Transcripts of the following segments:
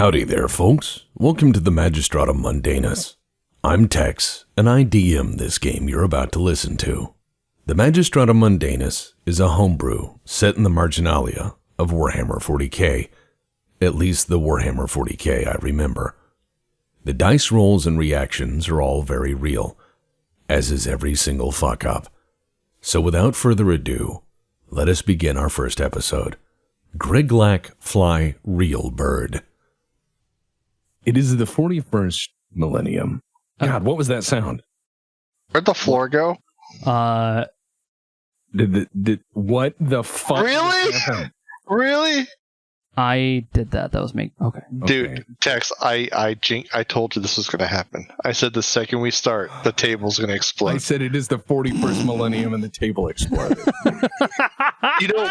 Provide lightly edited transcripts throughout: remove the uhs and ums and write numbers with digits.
Howdy there, folks. Welcome to the Magistratum Mundanus. I'm Tex, and I DM this game you're about to listen to. The Magistratum Mundanus is a homebrew set in the Marginalia of Warhammer 40k. At least the Warhammer 40k I remember. The dice rolls and reactions are all very real, as is every single fuck-up. So without further ado, let us begin our first episode. Grigglak fly real bird. It is the 41st millennium. God, what was that sound? Where'd the floor go? What the fuck? Really? Really? I did that. That was me. Okay. Dude, Tex, I told you this was going to happen. I said the second we start, the table's going to explode. I said it is the 41st millennium and the table exploded. You know,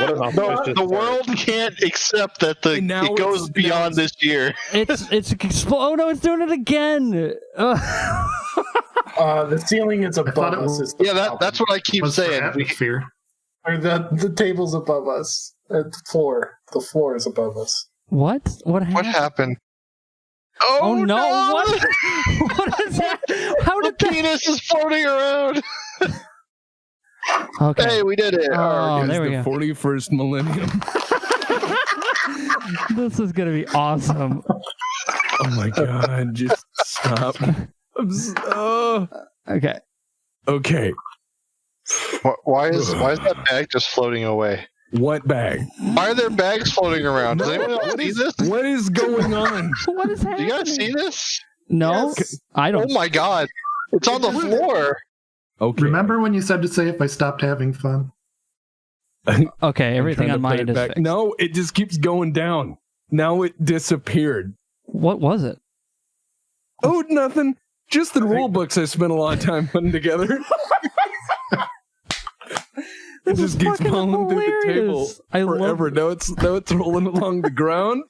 the world can't accept that it goes beyond this year. It's oh no, it's doing it again. The ceiling is above us. That's what I keep saying. Atmosphere. The table's above us. The floor is above us. What happened? What happened? Oh no! What is that? How did the penis is floating around? Okay. Hey, we did it. Oh, there we go. The 41st millennium. This is gonna be awesome. Oh my god! Just stop. Okay. Okay. Why is that bag just floating away? What bag? Why are there bags floating around? Does anyone else see this? What is going on? What is happening? Do you guys see this? No, yes. I don't. Oh my god! It's on the floor. Okay. Remember when you said to say if I stopped having fun? Okay, everything on my end is fixed. No, it just keeps going down. Now it disappeared. What was it? Oh, nothing. Just the rule books I spent a lot of time putting together. It just keeps falling through the table forever. Now it's rolling along the ground.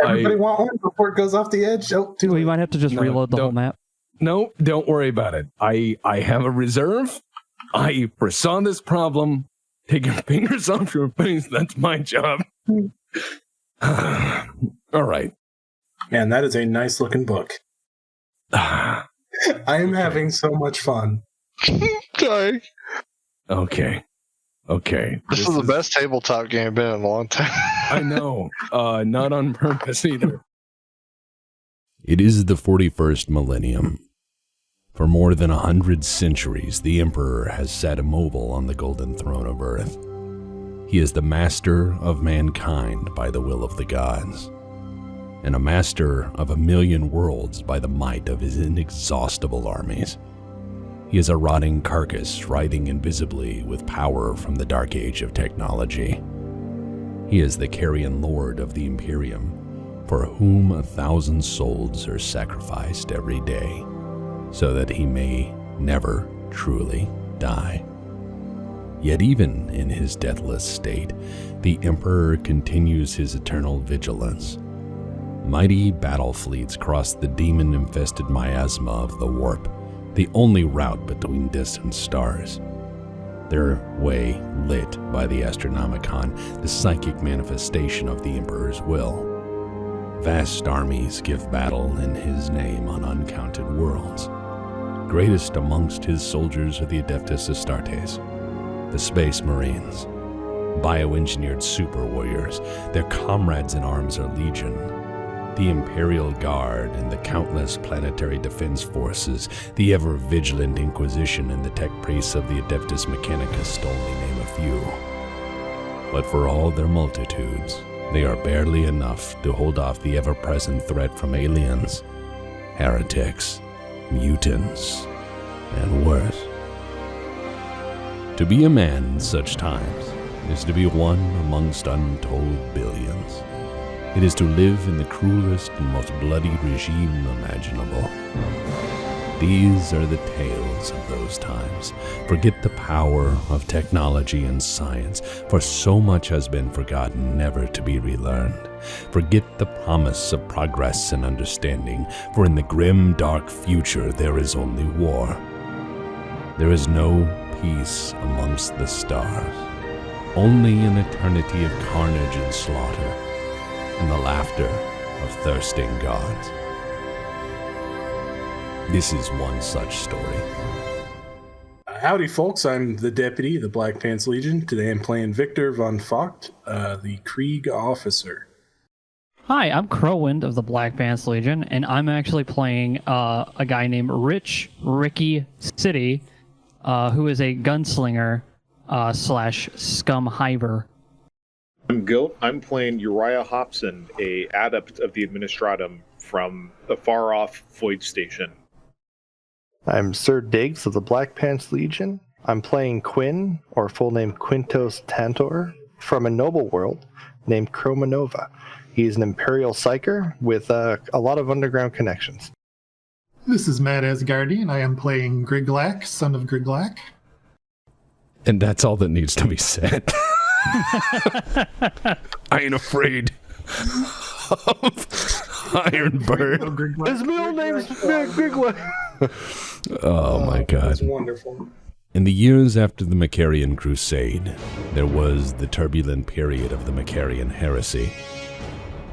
Everybody want one before it goes off the edge? We might have to just reload the whole map. No, don't worry about it. I have a reserve. I foresaw this problem. Take your fingers off your face. That's my job. All right. Man, that is a nice looking book. I am having so much fun. Sorry. Okay. This is the best tabletop game I've been in a long time. I know. Not on purpose either. It is the 41st millennium. For more than 100 centuries, the Emperor has sat immobile on the golden throne of Earth. He is the master of mankind by the will of the gods, and a master of 1,000,000 worlds by the might of his inexhaustible armies. He is a rotting carcass writhing invisibly with power from the dark age of technology. He is the carrion lord of the Imperium, for whom 1,000 souls are sacrificed every day, so that he may never truly die. Yet even in his deathless state, the Emperor continues his eternal vigilance. Mighty battle fleets cross the demon-infested miasma of the warp, the only route between distant stars. Their way lit by the Astronomicon, the psychic manifestation of the Emperor's will. Vast armies give battle in his name on uncounted worlds. Greatest amongst his soldiers are the Adeptus Astartes, the Space Marines, bioengineered super warriors. Their comrades in arms are legion. The Imperial Guard and the countless planetary defense forces, the ever-vigilant Inquisition and the tech priests of the Adeptus Mechanicus to only name a few. But for all their multitudes, they are barely enough to hold off the ever-present threat from aliens, heretics, mutants, and worse. To be a man in such times is to be one amongst untold billions. It is to live in the cruelest and most bloody regime imaginable. These are the tales of those times. Forget the power of technology and science, for so much has been forgotten, never to be relearned. Forget the promise of progress and understanding, for in the grim, dark future there is only war. There is no peace amongst the stars, only an eternity of carnage and slaughter, and the laughter of thirsting gods. This is one such story. Howdy, folks. I'm the deputy of the Black Pants Legion. Today I'm playing Victor von Vogt, the Krieg officer. Hi, I'm Crowwind of the Black Pants Legion, and I'm actually playing a guy named Ricky City, who is a gunslinger slash scum hiver. I'm Goat. I'm playing Uriah Hobson, a adept of the Administratum from the far-off Void Station. I'm Sir Diggs of the Black Pants Legion. I'm playing Quinn, or full name Quintos Tantor, from a noble world named Chromanova. He's an Imperial Psyker with a lot of underground connections. This is Matt Asgardian. I am playing Grigglak, son of Grigglak. And that's all that needs to be said. I ain't afraid of Ironbird. His middle name's Grigglak. Oh my god. That's wonderful. In the years after the Macarian Crusade, there was the turbulent period of the Macarian Heresy.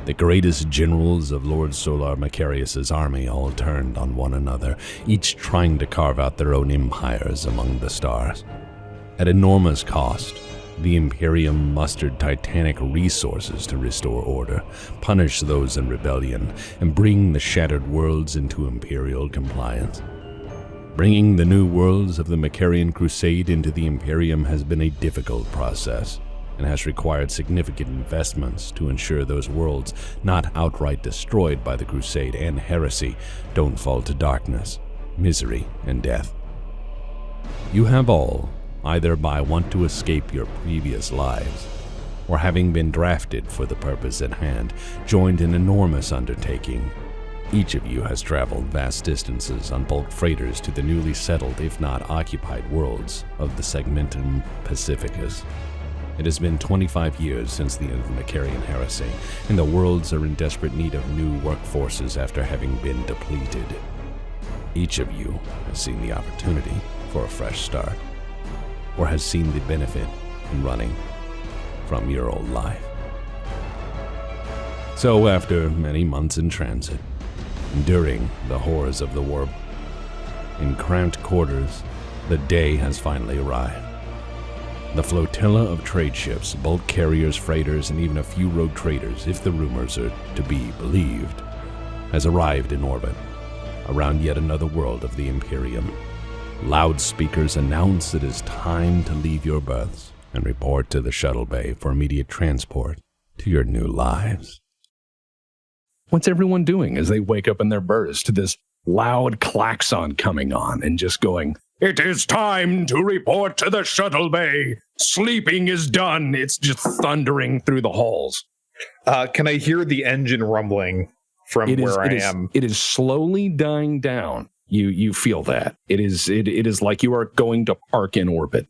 The greatest generals of Lord Solar Macarius's army all turned on one another, each trying to carve out their own empires among the stars. At enormous cost, the Imperium mustered titanic resources to restore order, punish those in rebellion, and bring the shattered worlds into Imperial compliance. Bringing the new worlds of the Macarian Crusade into the Imperium has been a difficult process, and has required significant investments to ensure those worlds, not outright destroyed by the Crusade and Heresy, don't fall to darkness, misery, and death. You have all, either by want to escape your previous lives, or having been drafted for the purpose at hand, joined an enormous undertaking. Each of you has traveled vast distances on bulk freighters to the newly settled, if not occupied, worlds of the Segmentum Pacificus. It has been 25 years since the end of the Macarian Heresy, and the worlds are in desperate need of new workforces after having been depleted. Each of you has seen the opportunity for a fresh start, or has seen the benefit in running from your old life. So after many months in transit, enduring the horrors of the warp, in cramped quarters, the day has finally arrived. The flotilla of trade ships, bulk carriers, freighters, and even a few rogue traders, if the rumors are to be believed, has arrived in orbit, around yet another world of the Imperium. Loudspeakers announce it is time to leave your berths and report to the shuttle bay for immediate transport to your new lives. What's everyone doing as they wake up in their berths to this loud klaxon coming on and just going, "It is time to report to the shuttle bay. Sleeping is done." It's just thundering through the halls. Can I hear the engine rumbling from where I am? It is slowly dying down. You feel that. It is like you are going to park in orbit.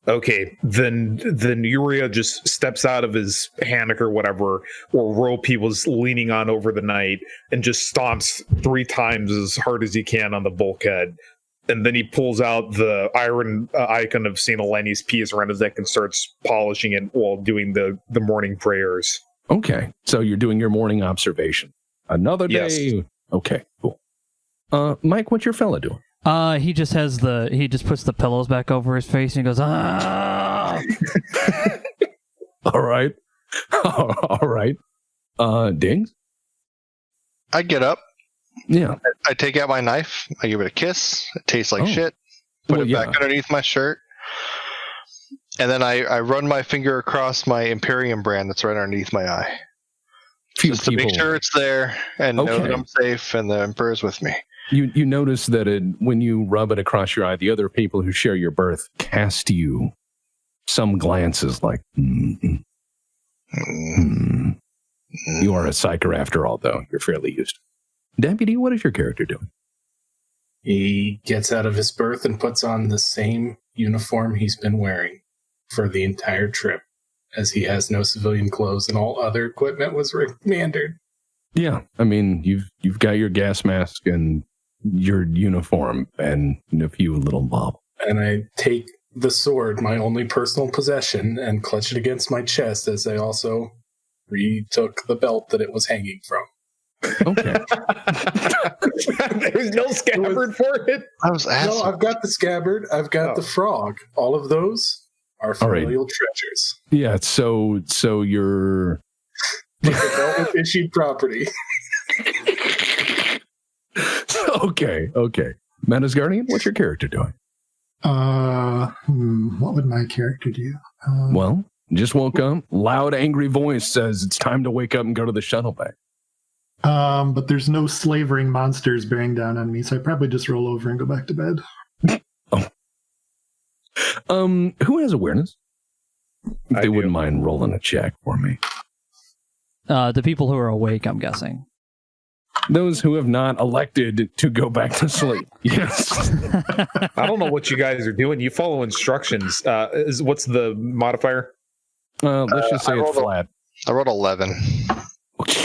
Okay, then Uriah just steps out of his hammock or whatever, or rope he was leaning on over the night, and just stomps 3 times as hard as he can on the bulkhead. And then he pulls out the iron icon of St. Eleni's piece around his neck and starts polishing it while doing the morning prayers. Okay, so you're doing your morning observation. Another day. Yes. Okay, cool. Mike, what's your fella doing? He just puts the pillows back over his face and he goes, "Ah!" All right. All right. Dings? I get up. Yeah. I take out my knife. I give it a kiss. It tastes like shit. Put it back underneath my shirt. And then I run my finger across my Imperium brand that's right underneath my eye. Just to make sure it's there and know that I'm safe and the Emperor's with me. You notice that when you rub it across your eye, the other people who share your berth cast you some glances like, You are a psyker after all, though. You're fairly used. Deputy, what is your character doing? He gets out of his berth and puts on the same uniform he's been wearing for the entire trip, as he has no civilian clothes and all other equipment was mandered. Yeah, I mean, you've got your gas mask and your uniform and a few little mob. And I take the sword, my only personal possession, and clutch it against my chest as I also retook the belt that it was hanging from. Okay. There's no scabbard for it. I was asking. No, I've got the scabbard. I've got the frog. All of those are familial treasures. Yeah. So you're Development issued property. okay. Manus Guardian, what's your character doing? What would my character do? Well, just woke up. Loud, angry voice says it's time to wake up and go to the shuttle bay. But there's no slavering monsters bearing down on me, so I probably just roll over and go back to bed. Who has awareness? If they wouldn't mind rolling a check for me. The people who are awake, I'm guessing. Those who have not elected to go back to sleep. Yes. I don't know what you guys are doing. You follow instructions. What's the modifier? Let's just say it's flat. I rolled 11.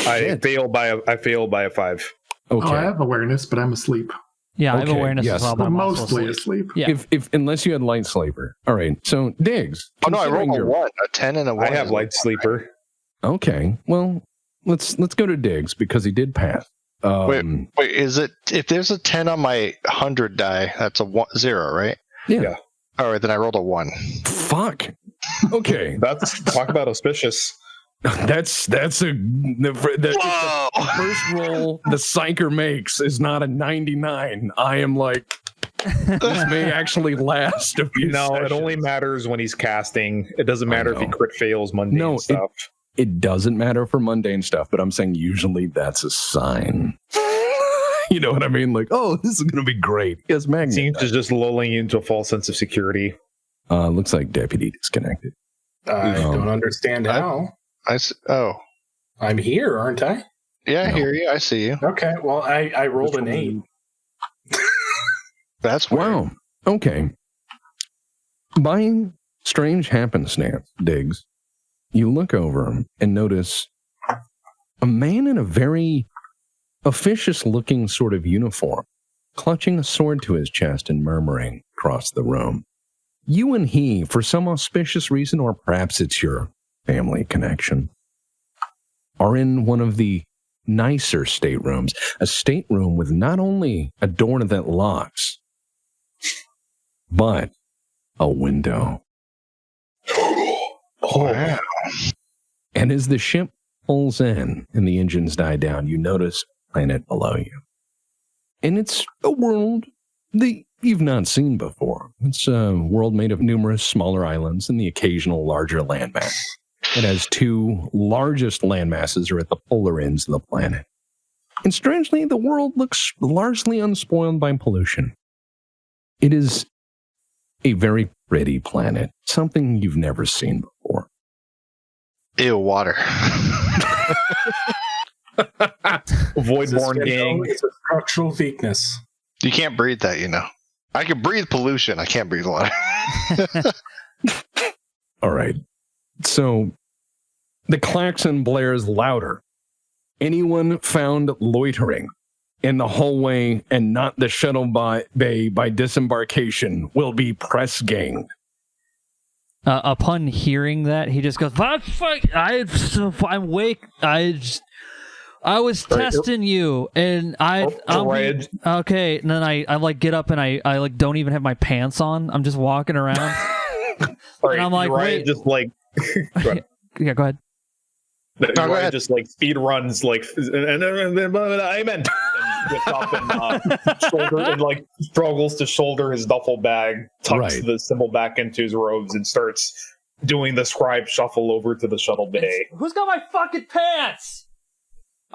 I fail by a 5. Okay. Oh, I have awareness, but I'm asleep. Yeah, I have Okay, awareness yes. as well, but I'm I'm also mostly asleep. asleep. Yeah. If unless you had light sleeper. All right. So Diggs. Oh no, I rolled considering a 1, a 10, and a 1. I have light sleeper. Okay. Well, let's go to Diggs because he did pass. Wait, is it if there's a 10 on my 100 die, that's a 0, right? Yeah. All right, then I rolled a 1. Fuck. Okay. That's talk about auspicious. That's a the first roll the psyker makes is not a 99. I am like, this may actually last a few No, sessions. it only matters when he's casting. It doesn't matter if he crit fails mundane stuff. It doesn't matter for mundane stuff, but I'm saying usually that's a sign. You know what I mean? Like, oh, this is going to be great. Yes, Magnet. Seems to just lulling you into a false sense of security. Looks like Deputy disconnected. I don't understand how. I'm here, aren't I? Yeah, I hear you. I see you. Okay, well, I rolled an 8. That's weird. Wow. Okay. By strange happenstance, Diggs, you look over and notice a man in a very officious-looking sort of uniform, clutching a sword to his chest and murmuring across the room. You and he, for some auspicious reason, or perhaps it's your family connection, are in one of the nicer staterooms, a stateroom with not only a door that locks, but a window. Wow. And as the ship pulls in and the engines die down, you notice a planet below you. And it's a world that you've not seen before. It's a world made of numerous smaller islands and the occasional larger landmass. It has 2 largest landmasses are at the polar ends of the planet. And strangely, the world looks largely unspoiled by pollution. It is a very pretty planet, something you've never seen before. Ew, water. Voidborn gang. It's a structural weakness. You can't breathe that, you know. I can breathe pollution. I can't breathe water. All right. So the klaxon blares louder. Anyone found loitering in the hallway and not the shuttle bay by disembarkation will be press ganged. Upon hearing that, he just goes, "Fuck! I'm awake. I was testing you, and okay." And then I like get up and I like don't even have my pants on. I'm just walking around, and I'm like, wait, just like, yeah, go ahead. Ryan just like speed runs like, and I meant. Gets up and shoulder and like struggles to shoulder his duffel bag, tucks the symbol back into his robes, and starts doing the scribe shuffle over to the shuttle bay. Who's got my fucking pants?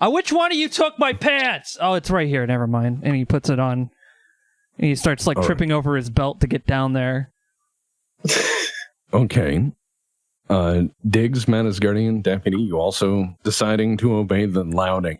Which one of you took my pants? Oh, it's right here. Never mind. And he puts it on. And he starts like tripping over his belt to get down there. Okay. Diggs, Manus Guardian, Deputy, you also deciding to obey the louding.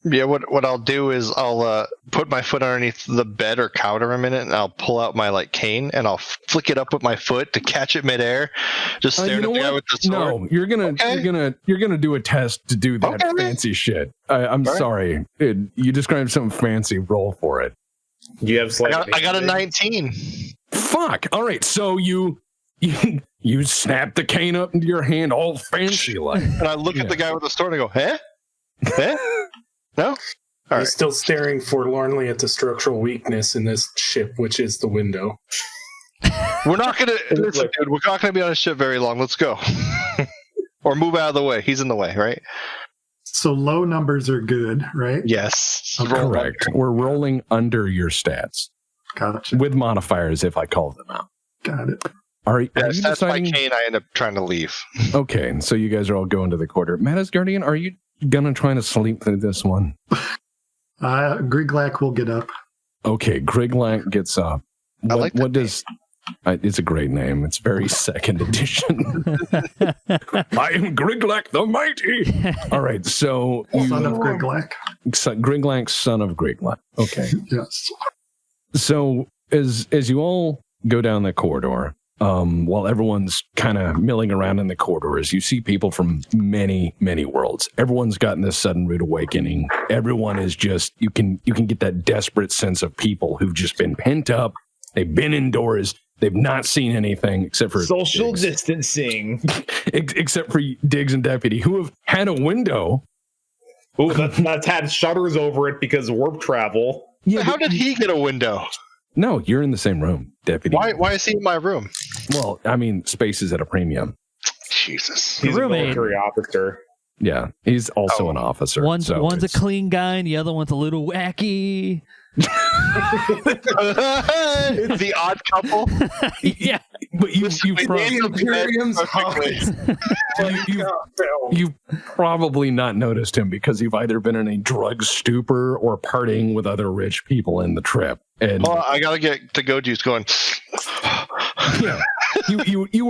Yeah, what I'll do is I'll put my foot underneath the bed or counter a minute, and I'll pull out my like cane, and I'll flick it up with my foot to catch it midair. Just staring at the guy with the sword. No, you're gonna do a test to do that fancy shit. I'm sorry, you described something fancy. Roll for it. You have I got a 19. Fuck. All right, so you snap the cane up into your hand, all fancy like, and I look at the guy with the sword and I go, "Huh? Huh?" No? All He's right. still staring forlornly at the structural weakness in this ship, which is the window. We're not going to... Listen, dude, we're not going to be on a ship very long. Let's go. Or move out of the way. He's in the way, right? So low numbers are good, right? Yes. Okay. Correct. We're rolling under your stats Gotcha. with modifiers if I call them out. Got it. Are you That's my deciding? cane. I end up trying to leave. Okay, so you guys are all going to the quarter. Mattis Guardian, are you gonna try to sleep through this one? Grigglak will get up. Okay, Grigglak gets up. What does? It's a great name. It's very second edition. I am Grigglak the Mighty. All right, so Son of Grigglak. Grigglak, son of Grigglak. Okay. Yes. So as you all go down the corridor, while everyone's kind of milling around in the corridors, you see people from many, many worlds. Everyone's gotten this sudden rude awakening. Everyone is just, you can get that desperate sense of people who've just been pent up. They've been indoors. They've not seen anything except for social Diggs. distancing. Except for Diggs and Deputy, who have had a window. Oh, that's had shutters over it because of warp travel. Yeah, How did he get a window? No, you're in the same room, Deputy. Why is he in my room? Well, I mean, space is at a premium. Jesus. He's a Roommate. military officer. Yeah, he's also an officer. One's so a it's- clean guy, and the other one's a little wacky. The odd couple. Yeah. But you've Imperium's you've probably not noticed him because you've either been in a drug stupor or partying with other rich people in the trip. And Oh, I gotta get to Goju's going. yeah, you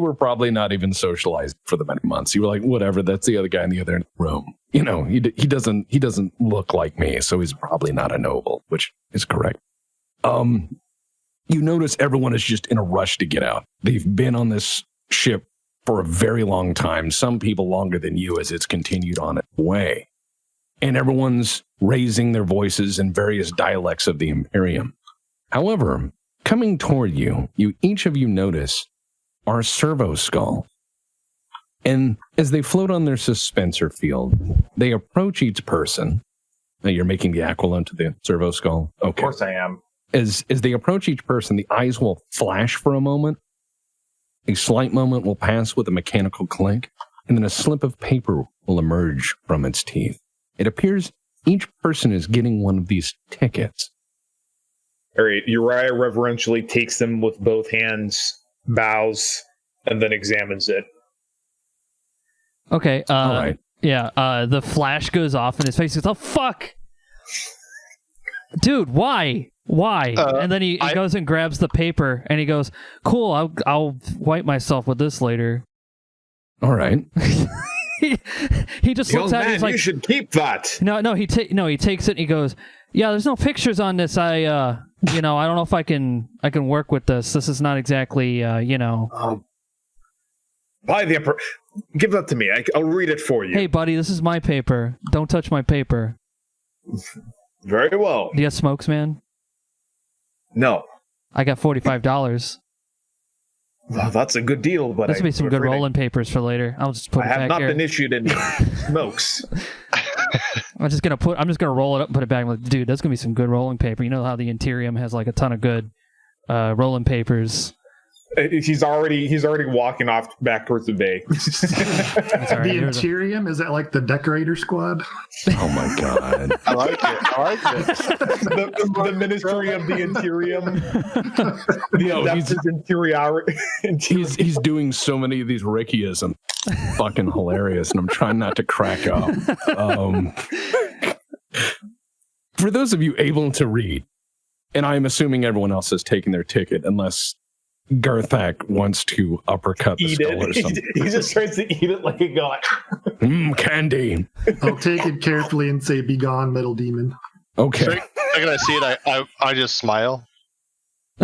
were probably not even socialized for the many months. You were like, whatever, that's the other guy in the other room. You know, he doesn't look like me, so he's probably not a noble, which is correct. You notice everyone is just in a rush to get out. They've been on this ship for a very long time, some people longer than you as it's continued on its way. And everyone's raising their voices in various dialects of the Imperium. However, coming toward you, each of you notice our servo skull. And as they float on their suspensor field, they approach each person. Now you're making the equivalent to the servo skull? Okay. Of course I am. As they approach each person, the eyes will flash for a moment. A slight moment will pass with a mechanical clink, and then a slip of paper will emerge from its teeth. It appears each person is getting one of these tickets. All right, Uriah reverentially takes them with both hands, bows, and then examines it. Okay. All right. Yeah. The flash goes off, and his face goes, "Oh fuck, dude! Why? Why?" And then he goes and grabs the paper, and he goes, "Cool. I'll wipe myself with this later." All right. he just Young looks at it. man, He's like, you should keep that. No. He takes it. And he goes, "Yeah, there's no pictures on this. I don't know if I can work with this. This is not exactly, By the upper, give that to me. I'll read it for you. Hey, buddy, this is my paper. Don't touch my paper. Very well. Do you have smokes, man? No, I got $45. well, that's a good deal, but This will be some good rolling papers for later. I'll just put I it have back not here. been issued any smokes. I'm just gonna roll it up and put it back. I'm like, dude, that's gonna be some good rolling paper. You know how the Interium has like a ton of good rolling papers. He's already walking off back towards the bay. That's all right. The Here's a- Interium, is that like the decorator squad? Oh my God. I like it. the Ministry of the Interium. Yo, Interior. he's doing so many of these Rickyisms. Fucking hilarious, and I'm trying not to crack up. For those of you able to read, and I'm assuming everyone else has taken their ticket, unless Garthak wants to uppercut the Eat skull or it. something. He just tries to eat it like a god. Candy. I'll take it carefully and say, "Be gone, metal demon." Okay. Second I see it, I just smile.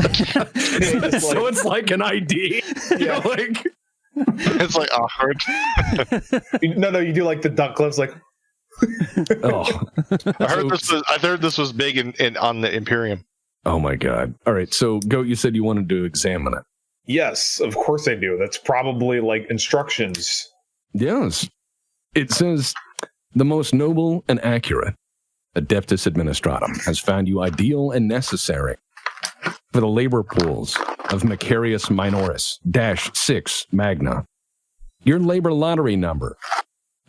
So it's like an ID. Yeah. Like, It's like awkward. No, you do like the duck clips, like. oh. I heard this was big in on the Imperium. Oh my God. All right. So, Goat, you said you wanted to examine it. Yes, of course I do. That's probably like instructions. Yes. It says, the most noble and accurate Adeptus Administratum has found you ideal and necessary for the labor pools of Macarius Minoris -6 Magna. Your labor lottery number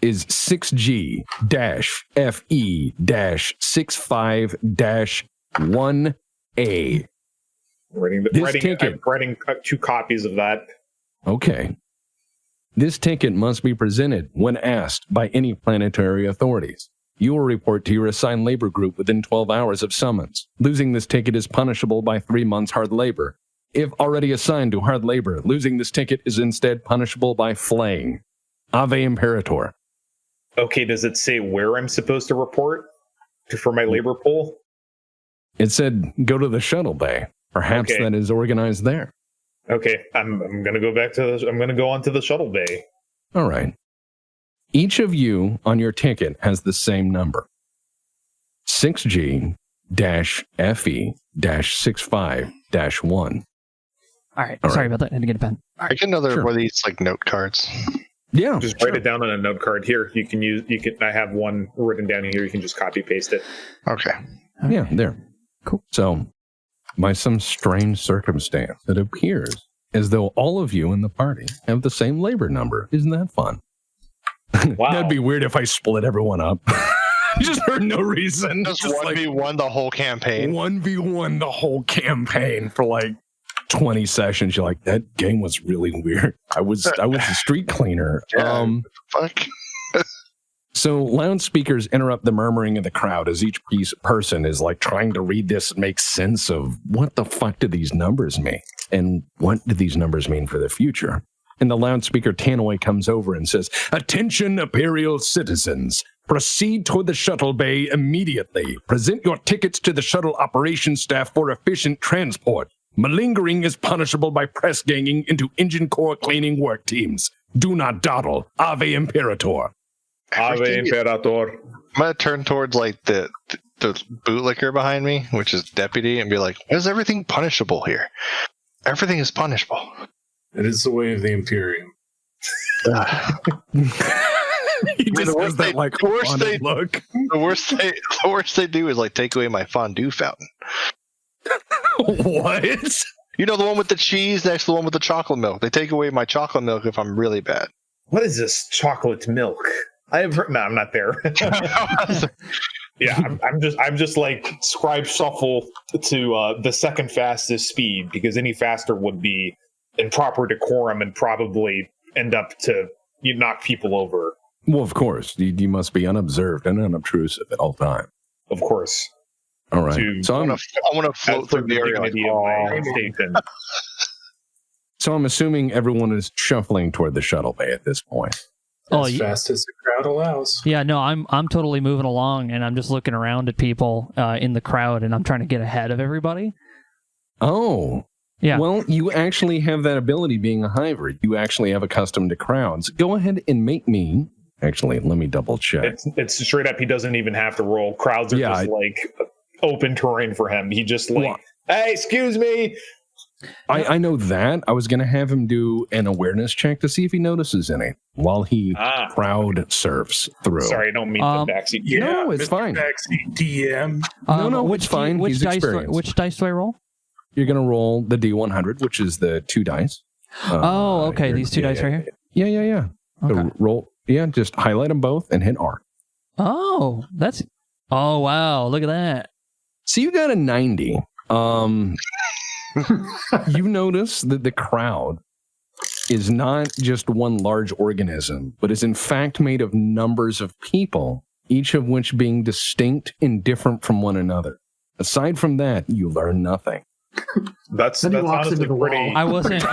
is 6G-FE-65-1A. I'm writing 2 copies of that. Okay. This ticket must be presented when asked by any planetary authorities. You will report to your assigned labor group within 12 hours of summons. Losing this ticket is punishable by 3 months hard labor. If already assigned to hard labor, losing this ticket is instead punishable by flaying. Ave Imperator. Okay, does it say where I'm supposed to report for my labor pool? It said go to the shuttle bay. Perhaps that is organized there. Okay, I'm going to go back to I'm going to go onto the shuttle bay. All right. Each of you on your ticket has the same number. 6G-FE-65-1. All right. Sorry about that. I had to get a pen. I get another one of these like note cards. Yeah. Just write it down on a note card. Here, I have one written down here. You can just copy paste it. Okay. Yeah, there. Cool. So, by some strange circumstance, it appears as though all of you in the party have the same labor number. Isn't that fun? Wow. That'd be weird if I split everyone up. Just for no reason. Just 1v1 the whole campaign. 1v1 the whole campaign for like 20 sessions. You're like, that game was really weird. I was a street cleaner. Fuck. So loudspeakers interrupt the murmuring of the crowd as each person is like trying to read this and make sense of what the fuck do these numbers mean? And what do these numbers mean for the future? And the loudspeaker Tannoy comes over and says, "Attention, Imperial citizens. Proceed toward the shuttle bay immediately. Present your tickets to the shuttle operations staff for efficient transport. Malingering is punishable by press ganging into engine core cleaning work teams. Do not dawdle. Ave Imperator." Ave Imperator. I'm going to turn towards like the bootlicker behind me, which is deputy, and be like, why is everything punishable here? Everything is punishable. It is the way of the Imperium. He just has that like haunted look. The worst they do is like take away my fondue fountain. What? You know, the one with the cheese next to the one with the chocolate milk. They take away my chocolate milk if I'm really bad. What is this chocolate milk? I have heard. No, I'm not there. Yeah, I'm just like scribe shuffle to the second fastest speed, because any faster would be improper decorum and probably end up to knock people over. Well, of course, you must be unobserved and unobtrusive at all times. Of course. All right. So I want to float through the area like, So I'm assuming everyone is shuffling toward the shuttle bay at this point. As fast as the crowd allows. Yeah, no, I'm totally moving along, and I'm just looking around at people in the crowd, and I'm trying to get ahead of everybody. Oh. Yeah. Well, you actually have that ability being a hybrid. You actually have accustomed to crowds. Go ahead and make me... Actually, let me double check. It's straight up. He doesn't even have to roll. Crowds are just like open terrain for him. He just like, hey, excuse me. I know that. I was going to have him do an awareness check to see if he notices any while he crowd surfs through. Sorry, I don't mean the backseat. Yeah, no, it's fine. Backseat DM. No, it's fine. Which dice do I roll? You're going to roll the D100, which is the 2 dice. Okay. These 2 dice right here? Yeah. Okay. So roll. Yeah, just highlight them both and hit R. Oh, wow. Look at that. So you got a 90. You notice that the crowd is not just one large organism, but is in fact made of numbers of people, each of which being distinct and different from one another. Aside from that, you learn nothing. That's honestly pretty. I wasn't.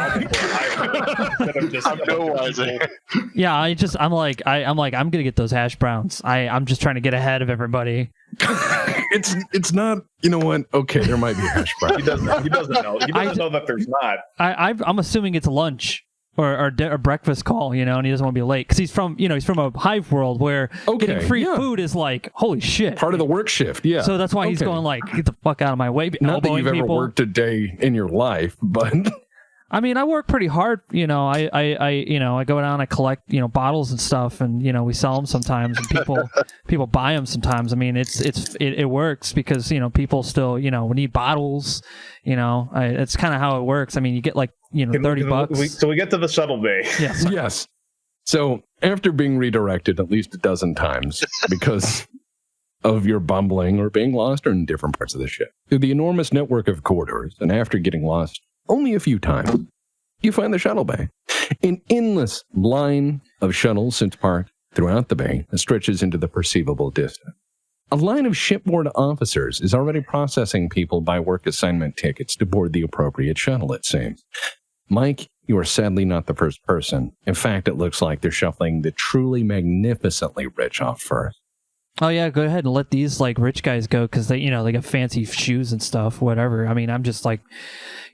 Yeah, I'm like, I'm gonna get those hash browns. I'm just trying to get ahead of everybody. It's not. You know what? Okay, there might be hash browns. He doesn't know. He doesn't know that there's not. I'm assuming it's lunch or breakfast call, and he doesn't want to be late because he's from a hive world where getting free food is like holy shit, part of the work shift. Yeah, so that's why he's going like, get the fuck out of my way. Not that you've ever worked a day in your life, but I mean, I work pretty hard. I go down, I collect, bottles and stuff, and we sell them sometimes, and people buy them sometimes. I mean, it works because people still need bottles. It's kind of how it works. I mean, you get like $30. So we get to the shuttle bay. Yes. Yes. So after being redirected at least a dozen times because of your bumbling or being lost or in different parts of the ship through the enormous network of corridors, and after getting lost only a few times, you find the shuttle bay. An endless line of shuttles sits parked throughout the bay that stretches into the perceivable distance. A line of shipboard officers is already processing people by work assignment tickets to board the appropriate shuttle, it seems. Mike, you are sadly not the first person. In fact, it looks like they're shuffling the truly magnificently rich off first. Oh yeah, go ahead and let these like rich guys go because they got fancy shoes and stuff, whatever. I mean, I'm just like,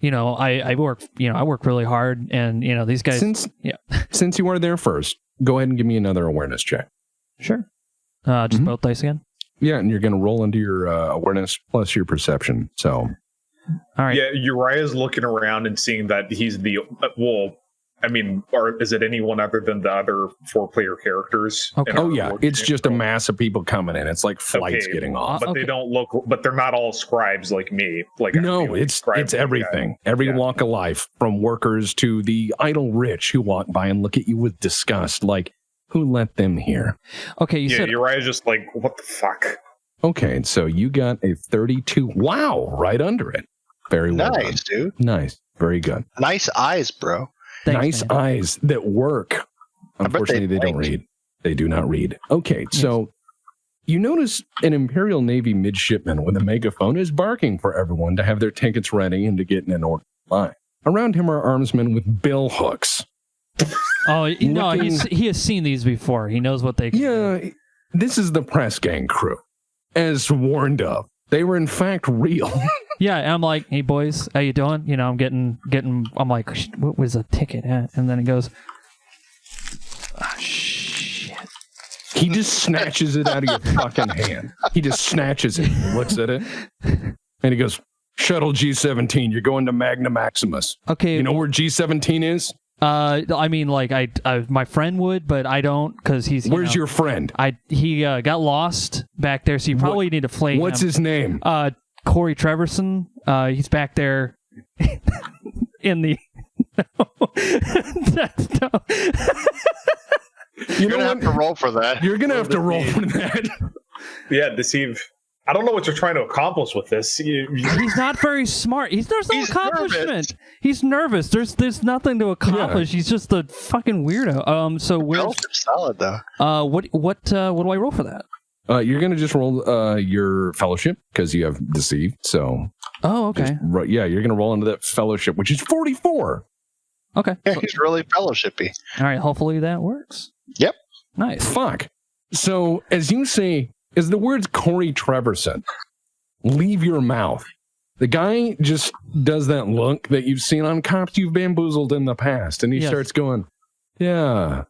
I work really hard, and these guys. Since you are there first, go ahead and give me another awareness check. Sure. Just both dice again. Yeah, and you're going to roll into your awareness plus your perception. So. All right. Yeah, Uriah's looking around and seeing that he's the or is it anyone other than the other 4-player characters? Okay. Oh yeah, it's just a mass of people coming in. It's like flights getting off. But they don't look. But they're not all scribes like me. It's everything. Every walk of life, from workers to the idle rich who walk by and look at you with disgust, like, who let them here? Okay, you said Uriah's just like, what the fuck? Okay, so you got a 32. Wow, right under it. Very well nice, done. Dude. Nice, very good. Nice eyes, bro. Thanks, nice man. eyes that work. Unfortunately, they don't read. They do not read. Okay, so you notice an Imperial Navy midshipman with a megaphone is barking for everyone to have their tickets ready and to get in an orderly line. Around him are armsmen with bill hooks. Oh no, he has seen these before. He knows what they can do. This is the press gang crew, as warned of. They were in fact real. Yeah, and I'm like, hey boys, how you doing? I'm getting. I'm like, what was the ticket at? And then it goes, oh, shit. He just snatches it out of your fucking hand. He just snatches it, looks at it, and he goes, Shuttle G17, you're going to Magna Maximus. Okay. You know where G17 is? I mean, like, I my friend would, but I don't, because he's. Where's your friend? He got lost back there, so you probably need to flay him. What's his name? Corey Treverson. He's back there in the. You're gonna have to roll for that. You're gonna have to roll for that. Yeah, deceive. I don't know what you're trying to accomplish with this. He's not very smart. There's no accomplishment. Nervous. He's nervous. There's nothing to accomplish. Yeah. He's just a fucking weirdo. So where's solid though? What do I roll for that? You're gonna just roll your fellowship because you have deceived. So. Oh, okay. You're gonna roll into that fellowship, which is 44. Okay. Yeah, he's really fellowshipy. All right. Hopefully that works. Yep. Nice. Fuck. So as you say. Is the words Corey Treverson leave your mouth? The guy just does that look that you've seen on cops you've bamboozled in the past, and he starts going, yeah.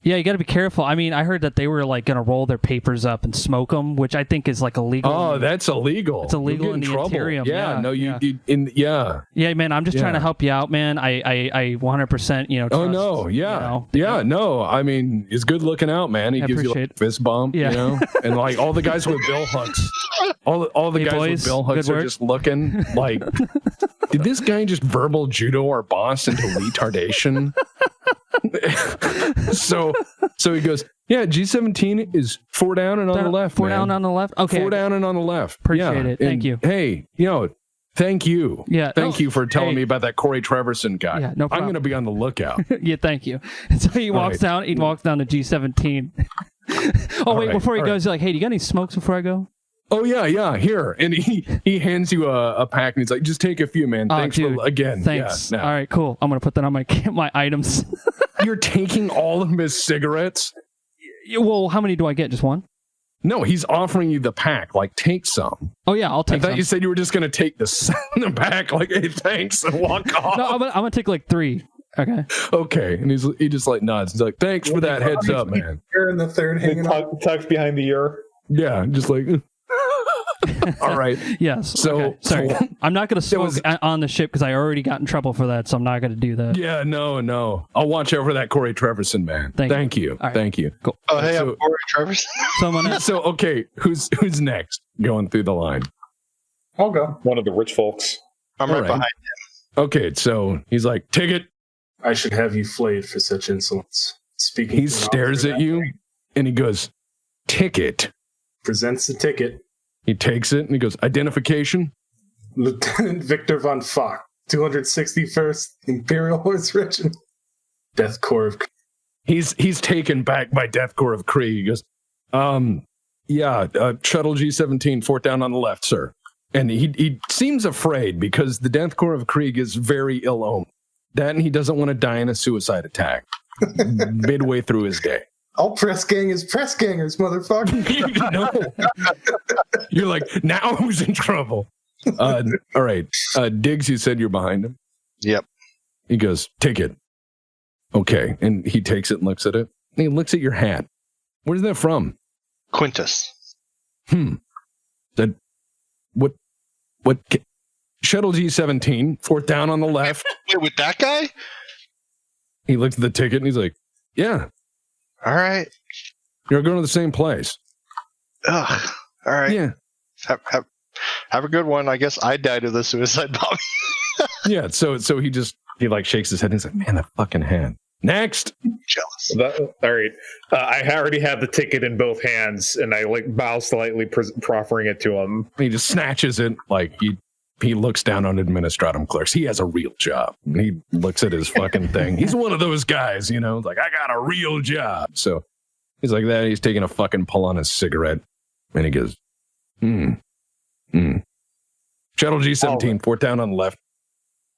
Yeah, you got to be careful. I mean, I heard that they were like going to roll their papers up and smoke them, which I think is like illegal. Oh, that's illegal. It's illegal in the Interium. Yeah, no, Yeah, man, I'm just trying to help you out, man. I 100%, trust, oh no, no. I mean, he's good looking out, man. He gives you like a fist bump, and like all the guys with bill hooks, all the guys with bill hooks are just looking like, did this guy just verbal judo our boss into retardation? so he goes, yeah, G17 is 4 down and on the left. 4 down on the left. Okay, 4 down and on the left. Appreciate it. Thank you. Hey, thank you. Yeah, thank you for telling me about that Corey Treverson guy. Yeah, no problem. I'm going to be on the lookout. Yeah, thank you. And so he walks down. He walks down to G17. Before he goes, he's like, hey, do you got any smokes before I go? Oh yeah, here. And he hands you a pack and he's like, just take a few, man. Thanks again. Thanks. Yeah, no. All right, cool. I'm gonna put that on my items. You're taking all of his cigarettes? Well, how many do I get? Just one? No, he's offering you the pack. Like, take some. Oh yeah, I'll take. I thought you said you were just gonna take the pack. Like, hey, thanks, and walk off. No, I'm gonna take like 3. Okay, and he just like nods. He's like, thanks for that heads up, man. You're in the third hanging out. Tucked behind the ear. Yeah, just like. All right. Yes. So, okay. Sorry, I'm not going to smoke on the ship because I already got in trouble for that, so I'm not going to do that. Yeah, no. I'll watch over that Corey Treverson, man. Thank you. Right. Thank you. Cool. Oh, hey, I'm Corey Treverson. Someone else. So, okay, who's next going through the line? I'll go. One of the rich folks. I'm right behind him. Okay, so he's like, ticket. I should have you flayed for such insolence. Speaking. He stares at you and he goes, ticket. Presents the ticket. He takes it and he goes, identification. Lieutenant Victor von Fock, 261st Imperial Horse Regiment. Death Corps of... He's taken back by Death Corps of Kree. He goes, Shuttle G-17, fort down on the left, sir. And he seems afraid because the Death Corps of Krieg is very ill-omened. That and he doesn't want to die in a suicide attack midway through his day. All press gang is press gangers, motherfucker. No. You're like, now who's in trouble? All right. Diggs, you said you're behind him? Yep. He goes, take it. Okay. And he takes it and looks at it. And he looks at your hat. Where's that from? Quintus. That what Shuttle G-17, fort down on the left. Wait, with that guy? He looks at the ticket and he's like, yeah. All right. You're going to the same place. Ugh. All right. Yeah. Have a good one. I guess I died of the suicide bomb. Yeah. So he like shakes his head and he's like, man, that fucking hand. Next. Jealous. All right. I already have the ticket in both hands, and I like bow slightly, proffering it to him. He just snatches it. Like he looks down on Administratum clerks. He has a real job. He looks at his fucking thing. He's one of those guys, like, I got a real job. So he's like that. He's taking a fucking pull on his cigarette, and he goes, Shuttle G-17, fort down on the left.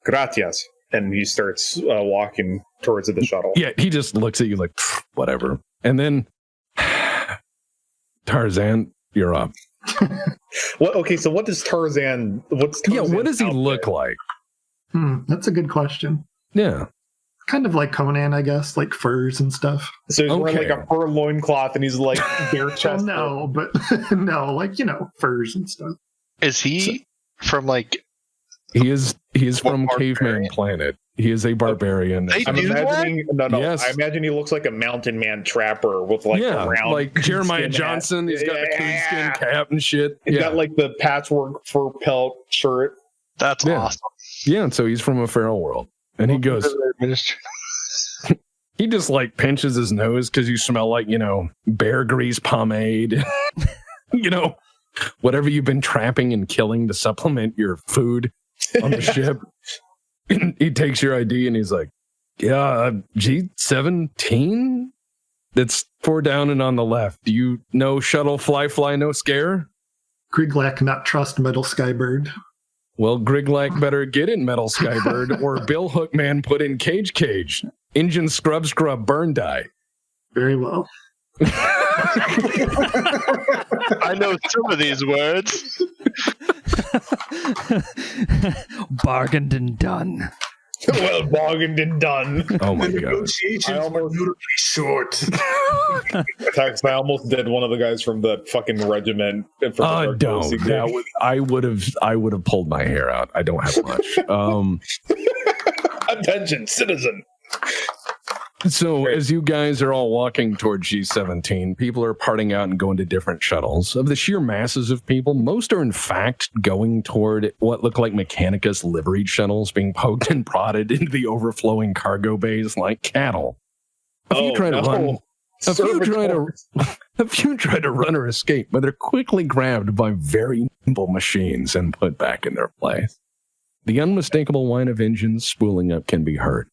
Gracias. And he starts walking towards the shuttle. Yeah, he just looks at you like, whatever. And then, Tarzan, you're up. What? Okay, so what does Tarzan? What does he look like? That's a good question. Yeah. Kind of like Conan, I guess, like furs and stuff. So he's wearing like a fur loincloth and he's like bare chested. No, but no, like, furs and stuff. Is he from like... He is from Caveman Planet. He is a barbarian. I'm imagining Yes. I imagine he looks like a mountain man trapper with like a round, like Jeremiah Johnson. He's got the coonskin cap and shit. He's got like the patchwork fur pelt shirt. That's awesome. Yeah, and so he's from a feral world, and he goes. He just like pinches his nose because you smell like bear grease pomade. Whatever you've been trapping and killing to supplement your food on the ship. He takes your ID and he's like, yeah, G-17? That's 4 down and on the left. Do you know Shuttle fly, no scare? Grigglak not trust Metal Skybird. Well, Grigglak better get in Metal Skybird or Bill Hookman put in Cage. Engine scrub, burn die. Very well. I know some of these words. Bargained and done. Well, bargained and done. Oh my The god! negotiations were notably short. I almost did one of the guys from the fucking regiment. Don't. I would have pulled my hair out. I don't have much. Attention, citizen. So as you guys are all walking toward G-17, people are parting out and going to different shuttles. Of the sheer masses of people, most are in fact going toward what look like Mechanicus liveried shuttles being poked and prodded into the overflowing cargo bays like cattle. A few try to run or escape, but they're quickly grabbed by very nimble machines and put back in their place. The unmistakable whine of engines spooling up can be heard.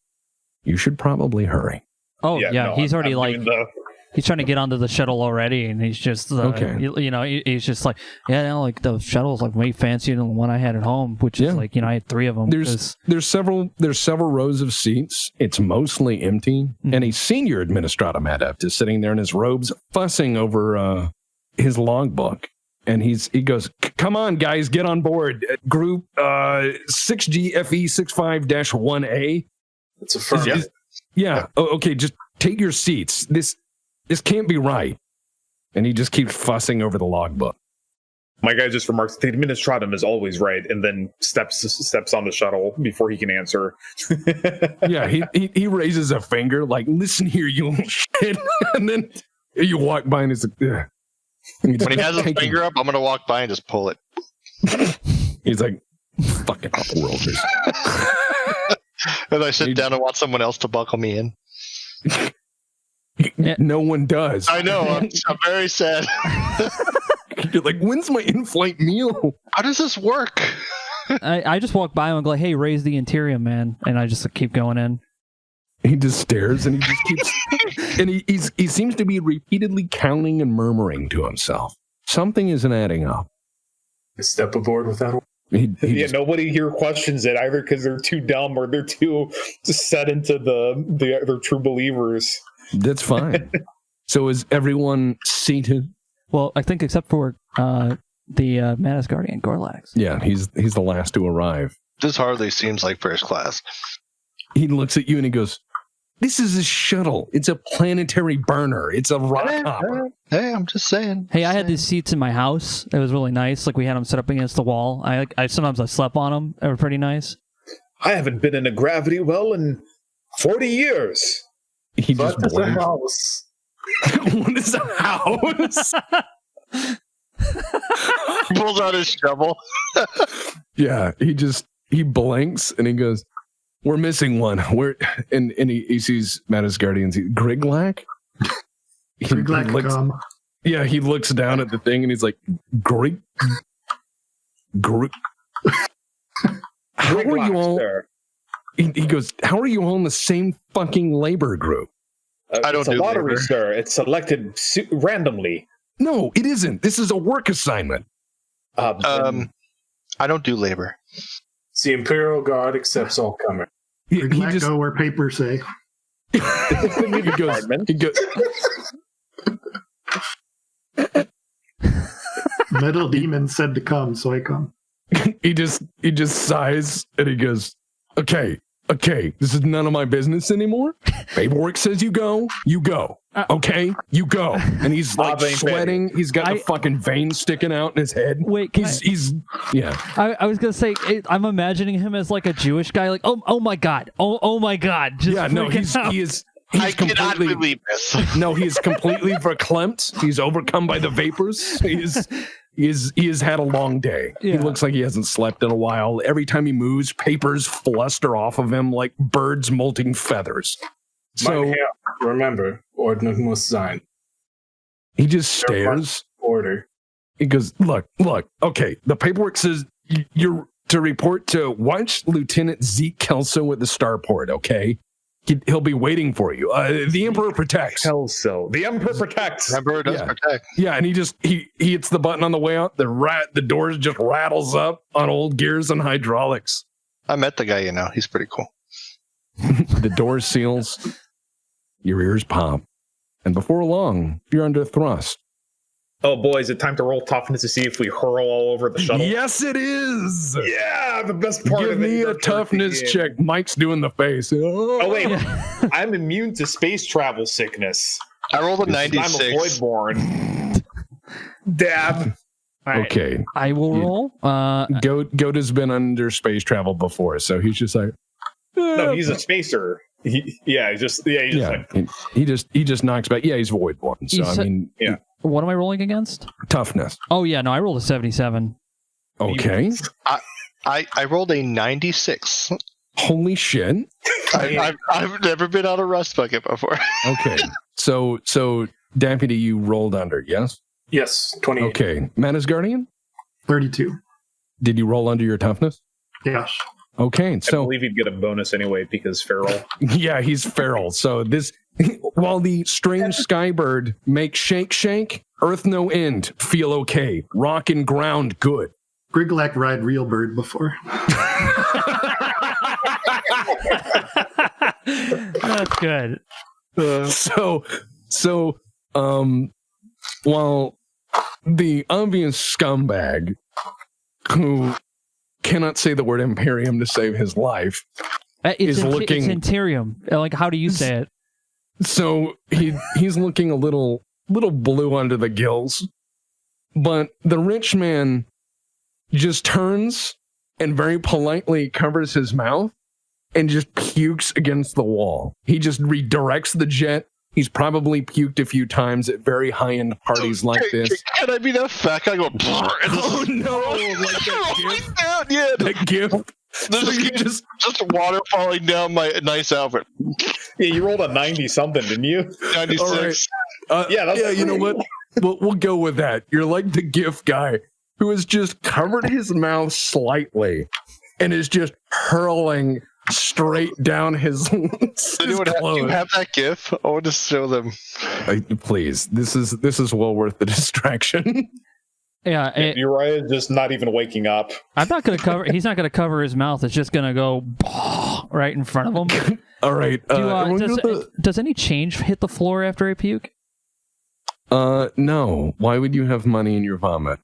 You should probably hurry. Oh, yeah. He's already he's trying to get onto the shuttle already, and he's just, he's just like, like the shuttle's like way fancier than the one I had at home, which is like, I had 3 of them. There's several rows of seats. It's mostly empty, and a senior Administratum adept is sitting there in his robes, fussing over his logbook. And he goes, come on, guys, get on board. Group 6GFE65-1A. It's a firm. Yeah. Oh, okay, just take your seats. This can't be right. And he just keeps fussing over the logbook. My guy just remarks, the Administratum is always right, and then steps on the shuttle before he can answer. Yeah, he raises a finger like, listen here, you little shit. And then you walk by and it's like, ugh. When he has his finger up, I'm going to walk by and just pull it. He's like, fucking upworlders. And I sit down and want someone else to buckle me in. No one does. I know, I'm very sad. You're like, when's my in-flight meal? How does this work? I just walk by him and go, like, hey, raise the Interium, man. And I just keep going in. He just stares and he just keeps... and he seems to be repeatedly counting and murmuring to himself. Something isn't adding up. Step aboard without... Nobody here questions it either because they're too dumb or they're too set into their true believers. That's fine. So is everyone seated? Well, I think except for the Manus Guardian, Gorlax. Yeah, he's the last to arrive. This hardly seems like first class. He looks at you and he goes, this is a shuttle. It's a planetary burner. It's a rock hopper. Hey, I'm just saying. Hey, I had these seats in my house. It was really nice. Like, we had them set up against the wall. Sometimes I slept on them. They were pretty nice. I haven't been in a gravity well in 40 years. He just What is a house? What is a house? He pulls out his shovel. Yeah, he blinks and he goes, we're missing one. And he sees Manus Guardians. Grigglak? Grigglak, come. Yeah, he looks down at the thing and he's like, Grig. How are you all? He goes, how are you all in the same fucking labor group? I don't it's do a lottery, labor. sir. It's selected randomly. No, it isn't. This is a work assignment. I don't do labor. The Imperial Guard accepts all comers. Grigglak, go where papers say. he goes, Metal Demon said to come, so I come. he just sighs and he goes, okay, this is none of my business anymore. Paperwork says you go, okay, you go. And he's like sweating. He's got the fucking veins sticking out in his head. Wait, he's yeah. I was gonna say, I'm imagining him as like a Jewish guy, like, oh my god, oh my god. Just yeah, no, he's I cannot believe this. No, he is completely verklempt. He's overcome by the vapors. He has had a long day. Yeah. He looks like he hasn't slept in a while. Every time he moves, papers fluster off of him like birds molting feathers. So remember, Ordnung muss sein. He just stares. Order. He goes, look. Okay, the paperwork says you're to report to Watch Lieutenant Zeke Kelso at the starport. Okay. He'll be waiting for you. The Emperor protects. Kelso. The Emperor protects. The Emperor does protect. Yeah, and he hits the button on the way out. The doors just rattles up on old gears and hydraulics. I met the guy, he's pretty cool. The door seals. Your ears pop. And before long, you're under thrust. Oh boy, is it time to roll toughness to see if we hurl all over the shuttle? Yes, it is. Yeah, the best part Give of it. me a toughness check. Mike's doing the face. Oh wait, I'm immune to space travel sickness. I rolled a 96. I'm a voidborn. Dab. Right. Okay. I will roll. Goat has been under space travel before, so he's just like. No, he's a spacer. He just knocks back. Yeah, he's voidborn. So What am I rolling against? Toughness. Oh yeah, no, I rolled a 77. Okay. I rolled a 96. Holy shit. I've never been on a rust bucket before. Okay. So Deputy, you rolled under, yes? Yes, 28. Okay. Manus Guardian? 32. Did you roll under your toughness? Yes. Okay. I believe he'd get a bonus anyway because feral. Yeah, he's feral. So while the strange skybird makes shake, earth no end, feel okay, rock and ground good. Grigglak ride real bird before. That's good. While the obvious scumbag who cannot say the word Imperium to save his life it's Interium. Like, how do you say it? So he's looking a little blue under the gills. But the rich man just turns and very politely covers his mouth and just pukes against the wall. He just redirects the jet. He's probably puked a few times at very high-end parties like this. Can I be that fat guy? Go, oh no! Like that yeah, the gift. There's just water falling down my nice outfit. Yeah, you rolled a 90-something, didn't you? 96. Right. You know what? We'll go with that. You're like the gift guy who has just covered his mouth slightly and is just hurling straight down his clothes. Do you have that GIF? I want to show them. Please, this is well worth the distraction. Yeah, Uriah is just not even waking up. I'm not going to cover. He's not going to cover his mouth. It's just going to go right in front of him. All right. Does any change hit the floor after I puke? No. Why would you have money in your vomit?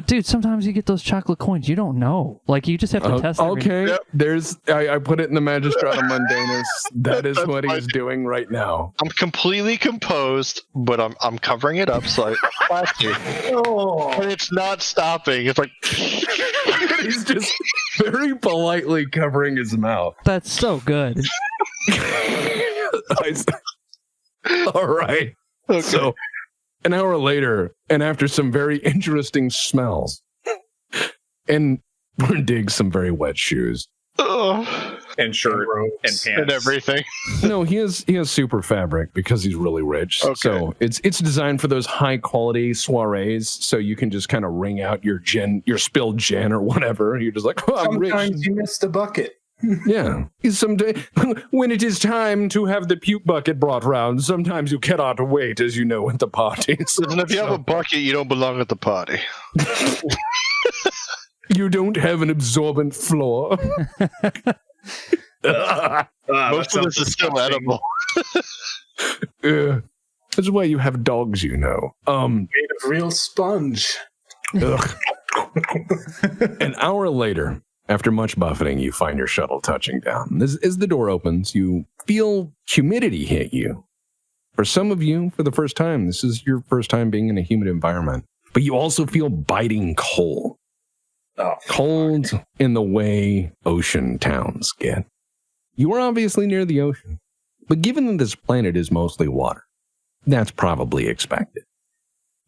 Dude, sometimes you get those chocolate coins. You don't know. Like, you just have to test everything. Okay, I put it in the Magistratum Mundanus. That is what he's doing right now. I'm completely composed, but I'm covering it up so I flash you. And it's not stopping. It's like... He's just very politely covering his mouth. That's so good. All right. Okay. So... an hour later, and after some very interesting smells, and dig some very wet shoes, and shirt and pants and everything. No, he has super fabric because he's really rich. Okay. So it's designed for those high quality soirees. So you can just kind of wring out your spilled gin or whatever. You're just like, oh, I'm rich. Sometimes you missed a bucket. Yeah. Someday, when it is time to have the puke bucket brought round, sometimes you cannot wait, as you know, at the parties. And if you have a bucket, you don't belong at the party. You don't have an absorbent floor. Most of this is still edible. That's why you have dogs, you know. Made of real sponge. An hour later, after much buffeting, you find your shuttle touching down. As the door opens, you feel humidity hit you. For some of you, for the first time, this is your first time being in a humid environment. But you also feel biting cold. Cold in the way ocean towns get. You are obviously near the ocean. But given that this planet is mostly water, that's probably expected.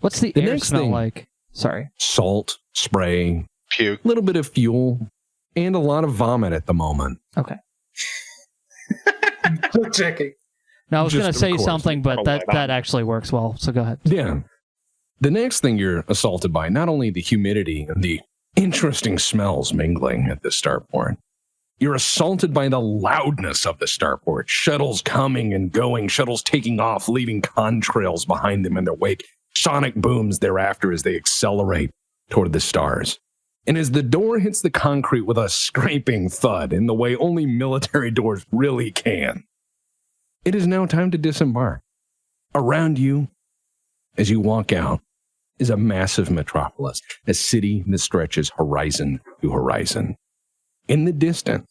What's the air smell like? Sorry. Salt, spray, puke, a little bit of fuel, and a lot of vomit at the moment. Okay. Just checking. Now, I was going to say something, but that actually works well, so go ahead. Yeah. The next thing you're assaulted by, not only the humidity and the interesting smells mingling at the starport, you're assaulted by the loudness of the starport. Shuttles coming and going, shuttles taking off, leaving contrails behind them in their wake. Sonic booms thereafter as they accelerate toward the stars. And as the door hits the concrete with a scraping thud in the way only military doors really can, it is now time to disembark. Around you, as you walk out, is a massive metropolis, a city that stretches horizon to horizon. In the distance,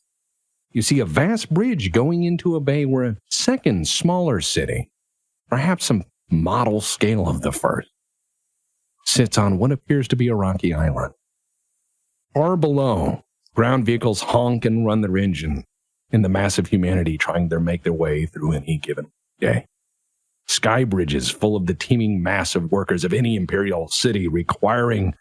you see a vast bridge going into a bay where a second, smaller city, perhaps some model scale of the first, sits on what appears to be a rocky island. Far below, ground vehicles honk and run their engine in the massive humanity trying to make their way through any given day. Sky bridges full of the teeming mass of workers of any imperial city requiring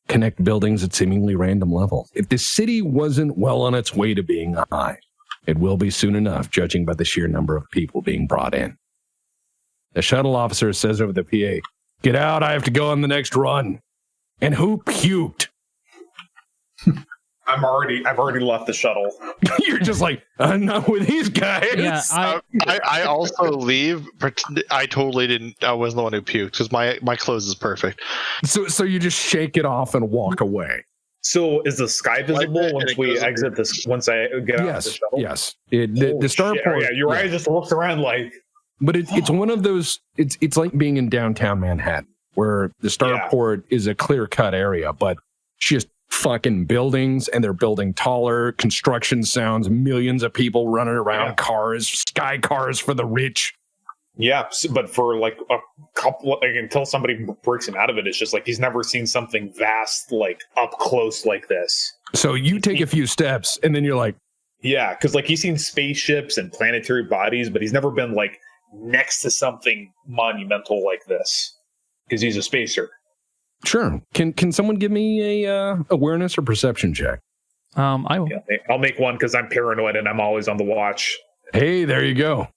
connect buildings at seemingly random levels. If the city wasn't well on its way to being a hive, it will be soon enough, judging by the sheer number of people being brought in. The shuttle officer says over the PA, "Get out, I have to go on the next run." And who puked? I've already left the shuttle. You're just like, I'm not with these guys. Yeah, I also leave. I totally didn't. I wasn't the one who puked because my clothes is perfect. So you just shake it off and walk away. So is the sky visible once we exit this? Once I get out of the shuttle? Yes. The starport. Yeah, Uriah just looks around like. But it's one of those. It's like being in downtown Manhattan, where the starport is a clear-cut area, but just fucking buildings, and they're building taller, construction sounds, millions of people running around, cars, sky cars for the rich. Yeah, but for like a couple, like, until somebody breaks him out of it, it's just like he's never seen something vast, like up close like this. So you take a few steps, and then you're like, yeah, because like he's seen spaceships and planetary bodies, but he's never been like next to something monumental like this because he's a spacer. Sure. Can someone give me a awareness or perception check? I will. Yeah, I'll make one because I'm paranoid and I'm always on the watch. Hey, there you go.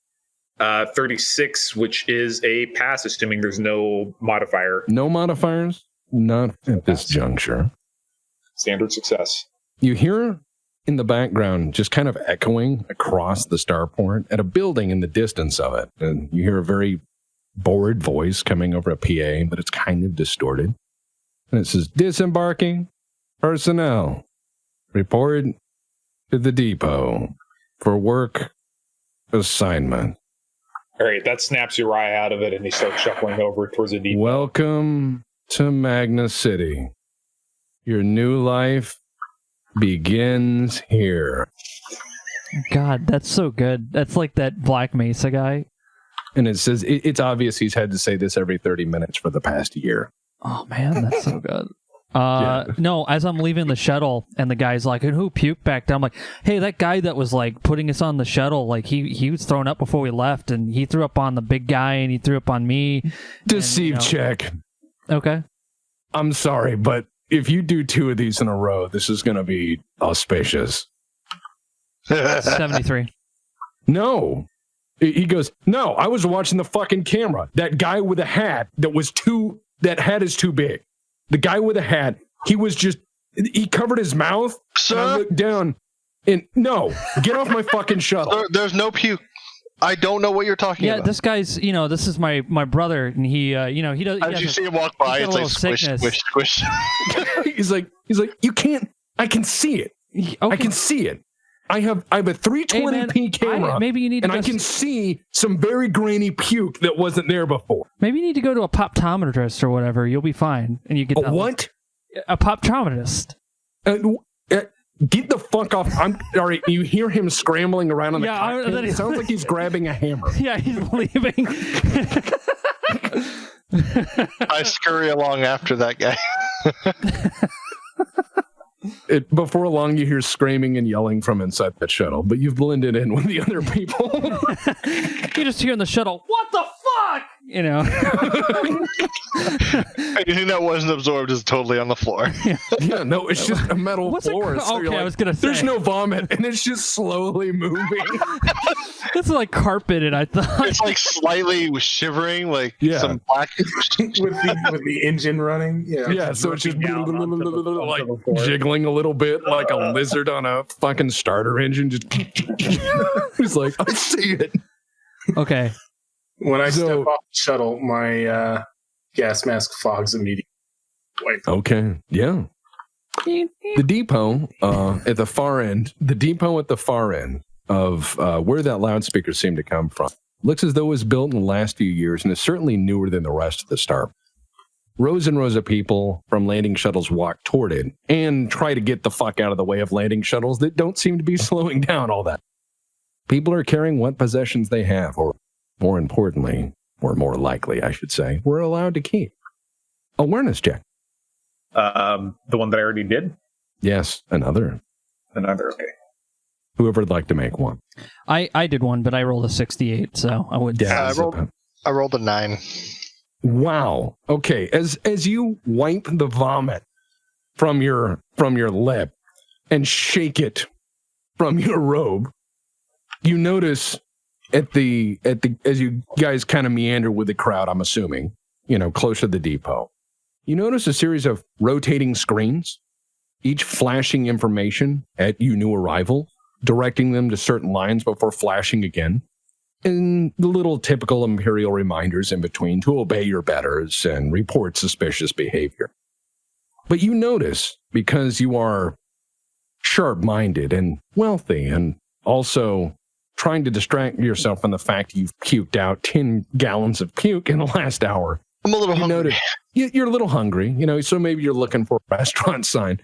36, which is a pass, assuming there's no modifier. No modifiers? Not at this juncture. Standard success. You hear in the background, just kind of echoing across the starport at a building in the distance of it. And you hear a very bored voice coming over a PA, but it's kind of distorted. And it says, disembarking personnel, report to the depot for work assignment. All right, that snaps Uriah out of it, and he starts shuffling over towards the depot. Welcome to Magna City. Your new life begins here. God, that's so good. That's like that Black Mesa guy. And it says, it's obvious he's had to say this every 30 minutes for the past year. Oh, man, that's so good. No, as I'm leaving the shuttle and the guy's like, and who puked back there? I'm like, hey, that guy that was like putting us on the shuttle, like he was thrown up before we left, and he threw up on the big guy and he threw up on me. Deceive check. Okay. I'm sorry, but if you do 2 of these in a row, this is going to be auspicious. 73. No. He goes, no, I was watching the fucking camera. That guy with a hat that hat is too big. The guy with a hat, he covered his mouth. Sir? And I looked down and no, get off my fucking shuttle. There's no puke. I don't know what you're talking about. Yeah, this guy's, this is my brother, and he does. As you see him walk by, it's like squish, squish, squish. he's like, you can't. I can see it. Okay. I can see it. I have a 320p camera. Maybe you need to I can see some very grainy puke that wasn't there before. Maybe you need to go to a poptometrist or whatever. You'll be fine, and you get A what? A poptometrist. Get the fuck off! I'm all right. You hear him scrambling around on the cockpit. It sounds like he's grabbing a hammer. Yeah, he's leaving. I scurry along after that guy. Before long, you hear screaming and yelling from inside that shuttle, but you've blended in with the other people. You just hear in the shuttle, what the fuck? Anything that wasn't absorbed is totally on the floor. Yeah, no, it's just a metal floor. So okay, I was going to say. There's no vomit, and it's just slowly moving. This is like carpeted, I thought. It's like slightly shivering, like some black. with the engine running. Yeah, so it's just like jiggling a little bit like a lizard on a fucking starter engine. Just he's like, I see it. Okay. When I step off the shuttle, my gas mask fogs immediately. Okay, yeah. The depot at the far end, of where that loudspeaker seemed to come from, looks as though it was built in the last few years and is certainly newer than the rest of the star. Rows and rows of people from landing shuttles walk toward it and try to get the fuck out of the way of landing shuttles that don't seem to be slowing down all that. People are carrying what possessions they have, or more importantly, or more likely, I should say, we're allowed to keep. Awareness check. The one that I already did? Yes, another. Okay. Whoever would like to make one. I did one, but I rolled a 68, so I would. Yeah, I rolled a 9. Wow. Okay. As you wipe the vomit from your lip and shake it from your robe, you notice at the as you guys kind of meander with the crowd, I'm assuming, close to the depot, you notice a series of rotating screens, each flashing information at you new arrival, directing them to certain lines before flashing again, and the little typical Imperial reminders in between to obey your betters and report suspicious behavior. But you notice, because you are sharp-minded and wealthy and also trying to distract yourself from the fact you've puked out 10 gallons of puke in the last hour. I'm a little hungry. You're a little hungry, so maybe you're looking for a restaurant sign.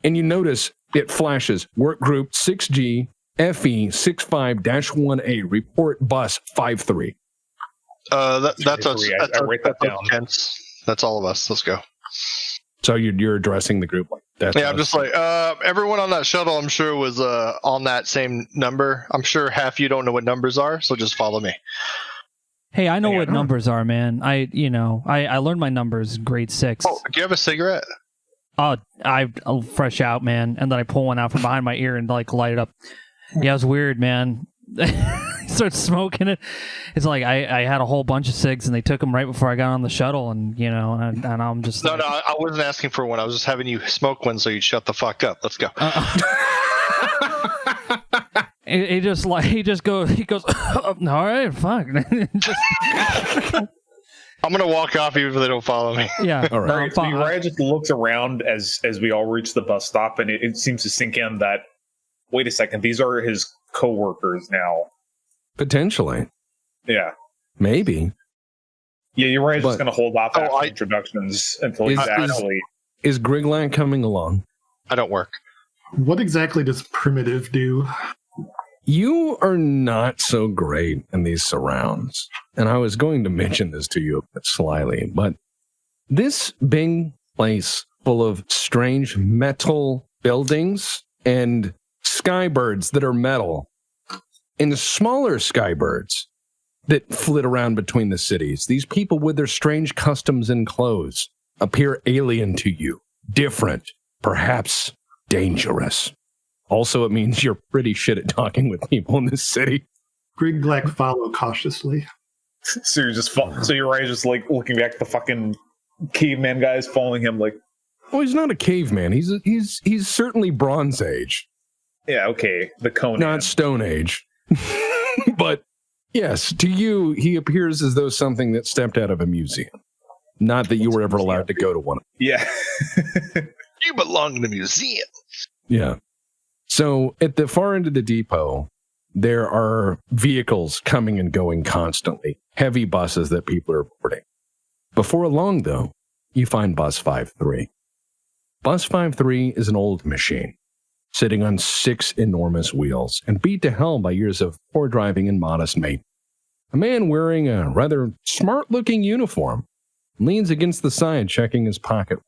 And you notice it flashes work group 6G FE 65-1A report bus 53. That's us. I write that down. That's all of us. Let's go. So you're addressing the group like that. Yeah, I'm just like everyone on that shuttle. I'm sure was on that same number. I'm sure half you don't know what numbers are, so just follow me. Hey, I know what numbers are, man. I learned my numbers grade 6. Oh, do you have a cigarette? I'll fresh out, man, and then I pull one out from behind my ear and like light it up. Yeah, it was weird, man. He starts smoking it. It's like I had a whole bunch of cigs and they took them right before I got on the shuttle, and and I'm just no, I wasn't asking for one. I was just having you smoke one so you'd shut the fuck up. Let's go. He goes, all right, fuck. I'm gonna walk off even if they don't follow me. Yeah. All right. So Uriah just looks around as we all reach the bus stop, and it seems to sink in that, wait a second, these are his co-workers now. Potentially. Yeah. Maybe. Yeah, Uriah's just going to hold off after introductions until he's actually... Is Grigglak coming along? I don't work. What exactly does primitive do? You are not so great in these surrounds. And I was going to mention this to you a bit slyly, but this big place full of strange metal buildings and skybirds that are metal and smaller skybirds that flit around between the cities. These people with their strange customs and clothes appear alien to you, different, perhaps dangerous. Also, it means you're pretty shit at talking with people in this city. Grigglak follow cautiously. So Uriah just like looking back at the fucking caveman guys following him like, well, he's not a caveman. He's certainly Bronze Age. Yeah, okay. The Conan. Not Stone Age. But yes, to you, he appears as though something that stepped out of a museum. Not that you were ever allowed to go to one. Yeah. You belong in a museum. Yeah. So at the far end of the depot, there are vehicles coming and going constantly. Heavy buses that people are boarding. Before long, though, you find Bus 5-3. Bus 5-3 is an old machine, sitting on 6 enormous wheels and beat to hell by years of poor driving and modest maintenance. A man wearing a rather smart-looking uniform leans against the side, checking his pocket.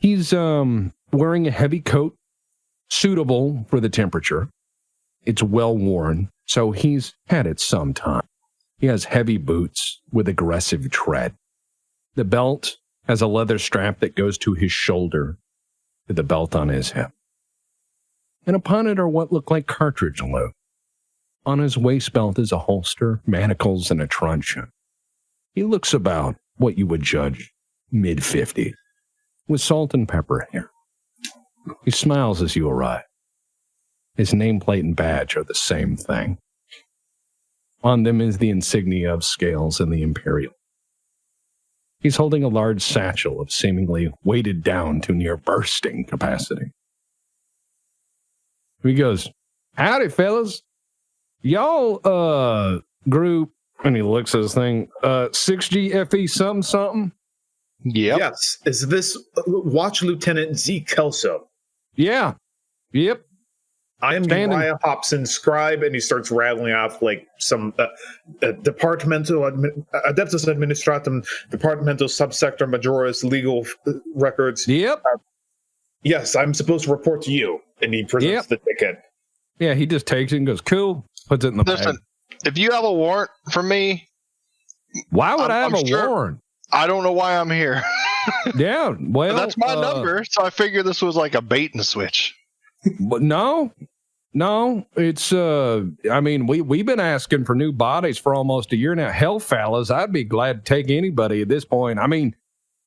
He's wearing a heavy coat, suitable for the temperature. It's well worn, so he's had it some time. He has heavy boots with aggressive tread. The belt has a leather strap that goes to his shoulder, with the belt on his hip. And upon it are what look like cartridge loads. On his waist belt is a holster, manacles, and a truncheon. He looks about what you would judge mid-50s, with salt and pepper hair. He smiles as you arrive. His nameplate and badge are the same thing. On them is the insignia of Scales and the Imperial. He's holding a large satchel of seemingly weighted down to near bursting capacity. He goes, "Howdy, fellas. Y'all, group," and he looks at his thing, 6GFE something? Yep. Yes. Is this Watch Lieutenant Z. Kelso? Yeah. Yep. I am Uriah Hobson, scribe, and he starts rattling off like some Adeptus Administratum, Departmental Subsector Majoris legal records. Yep. Yes, I'm supposed to report to you. And he presents the ticket. Yeah, he just takes it and goes, cool, puts it in the bag. If you have a warrant for me... Why would I have a warrant? I don't know why I'm here. Yeah, well... But that's my number, so I figured this was like a bait and switch. But no, it's, I mean, we've been asking for new bodies for almost a year now. Hell, fellas, I'd be glad to take anybody at this point. I mean,